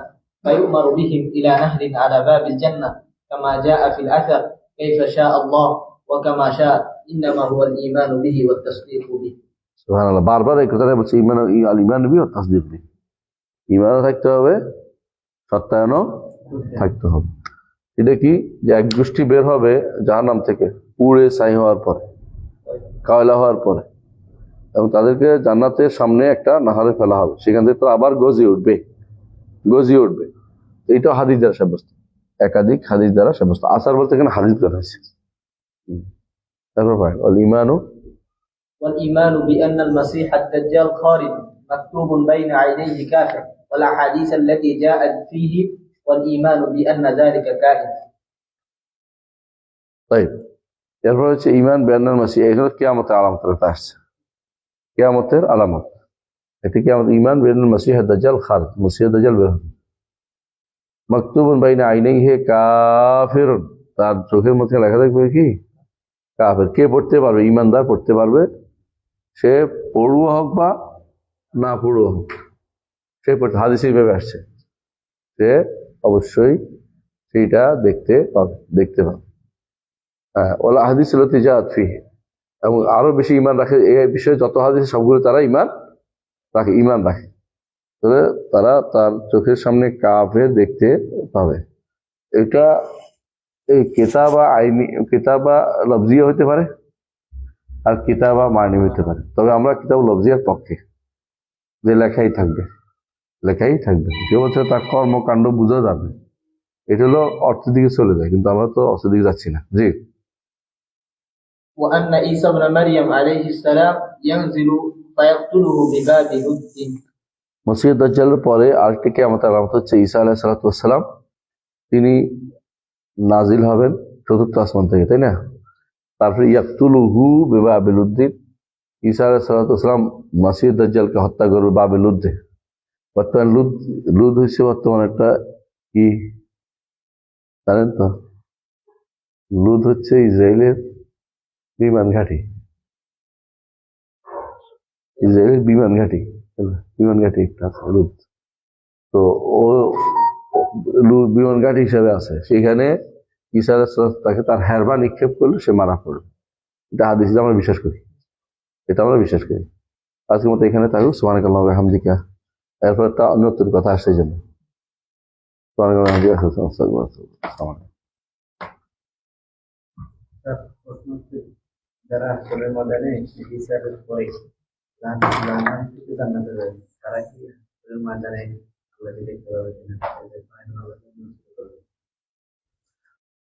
فيؤمر بهم إلى نهر على باب الجنة كما جاء في الأثر كيف شاء الله وكما شاء إنما هو الإيمان به والتصديق به. সুবহানাল্লাহ, বারবার এই কথাটা বলছে, ঈমান আল ঈমান বিহি ওয়া তাসদীক বিহি। ঈমানও থাকতে হবে, সত্যায়নও থাকতে হবে। এটা কি, যে এক গোষ্ঠী বের হবে জাহান্নাম থেকে পুড়ে ছাই হওয়ার পরে, কয়লা হওয়ার পরে, এবং তাদেরকে জান্নাতের সামনে একটা নাহারে ফেলা হবে, সেখান থেকে তারা আবার গজিয়ে উঠবে। এইটা হাদিস দ্বারা সাব্যস্ত, একাধিক হাদিস দ্বারা সাব্যস্ত। আসার বলতে এখানে হাদিস করা হয়েছে। তারপর ঈমানু والإيمان بأن المسيح الدجال خارج مكتوب بين عينيه كافر والأحاديث التي جاءت فيه والإيمان بأن ذلك كائن. طيب, এরপর হচ্ছে ঈমান বিআন্নাল মাসীহ, এগুলো কিয়ামতের আলামতের কথা আসছে। কিয়ামতের আলামত, এটি কিয়ামত। ঈমান বিআন্নাল মাসীহ দাজ্জাল খারিজ, মসিহ দাজ্জাল বের হবে। মাকতুবুন বাইনা আইনাইহি কাফিরুন, তার চোখের মধ্যে লেখা থাকবে কি? কাফের। কে পড়তে পারবে? ঈমানদার পড়তে পারবে, সে পড়ুয়া হোক বা না পড়ুয়া হোক, সে পড়তে, হাদিসে এইভাবে আসছে, সে অবশ্যই সেইটা দেখতে পাবে। হ্যাঁ, ওলা হাদিস লতি জাআত ফিহি, এবং আরো বেশি ঈমান রাখে এই বিষয়ে, যত হাদিস সবগুলো তারা ঈমান রাখে। তাহলে তারা তার চোখের সামনে কাফের দেখতে পাবে। এটা এই কিতাবা আইনি, কিতাবা লফজিয়া হইতে পারে, আর কিতাবা মানি হইতে পারে। তবে আমরা কিতাব লফজিয়ার পক্ষে, যে লেখাই থাকবে। কেউ বলছে তার কর্মকাণ্ড বোঝা যাবে, এটা হলো অর্থের দিকে চলে যায়, কিন্তু আমরা তো অর্থের দিকে যাচ্ছি না। জি। وأن عيسى ابن مريم عليه السلام ينزل فيقتله بباب لد. মসিহ দাজ্জালের পরে আরেকটি কিয়ামতের আলামত হচ্ছে ঈসা আলাইহিস সালাতু ওয়াস সালাম, তিনি নাজিল হবেন 4th আসমান থেকে, তাই না? তারপরে ইয়াকতুলুহু বিবাবিল লুদ্দিন, ঈসা আলাইহিস সালাতু ওয়াস সালাম মসিহ দাজ্জালকে হত্যা করবে বাবে লুদ্দে। বর্তমান লুদ হচ্ছে বর্তমান একটা কি জানেন তো? লুদ হচ্ছে ইসরায়েলের বিমান ঘাঁটি, একটা আছে লুদ। তো ও বিমান ঘাঁটি হিসেবে আছে, সেখানে ঈসা আলাইহিস সালাম তাকে তার হেরবা নিক্ষেপ করলে সে মারা পড়বে। এটা হাদিস আমরা বিশ্বাস করি, এটা আমরা বিশ্বাস করি। আজকের মতো এখানে থাকুক। সুবহানাকাল্লাহু ওয়া বিহামদিকা। এরপর তা নতুন কথা আসছে এই জন্য। সুবহানাকাল্লাহু ওয়া বিহামদিকা। আসসালামু আলাইকুম। প্রশ্ন হচ্ছে, যারা হাসরের ময়দানে বিচারের পরে জাহান্নাম থেকে জান্নাতে যায়, তারা কি হাসরের ময়দানে আল্লাহকে দেখতে পাবে কিনা?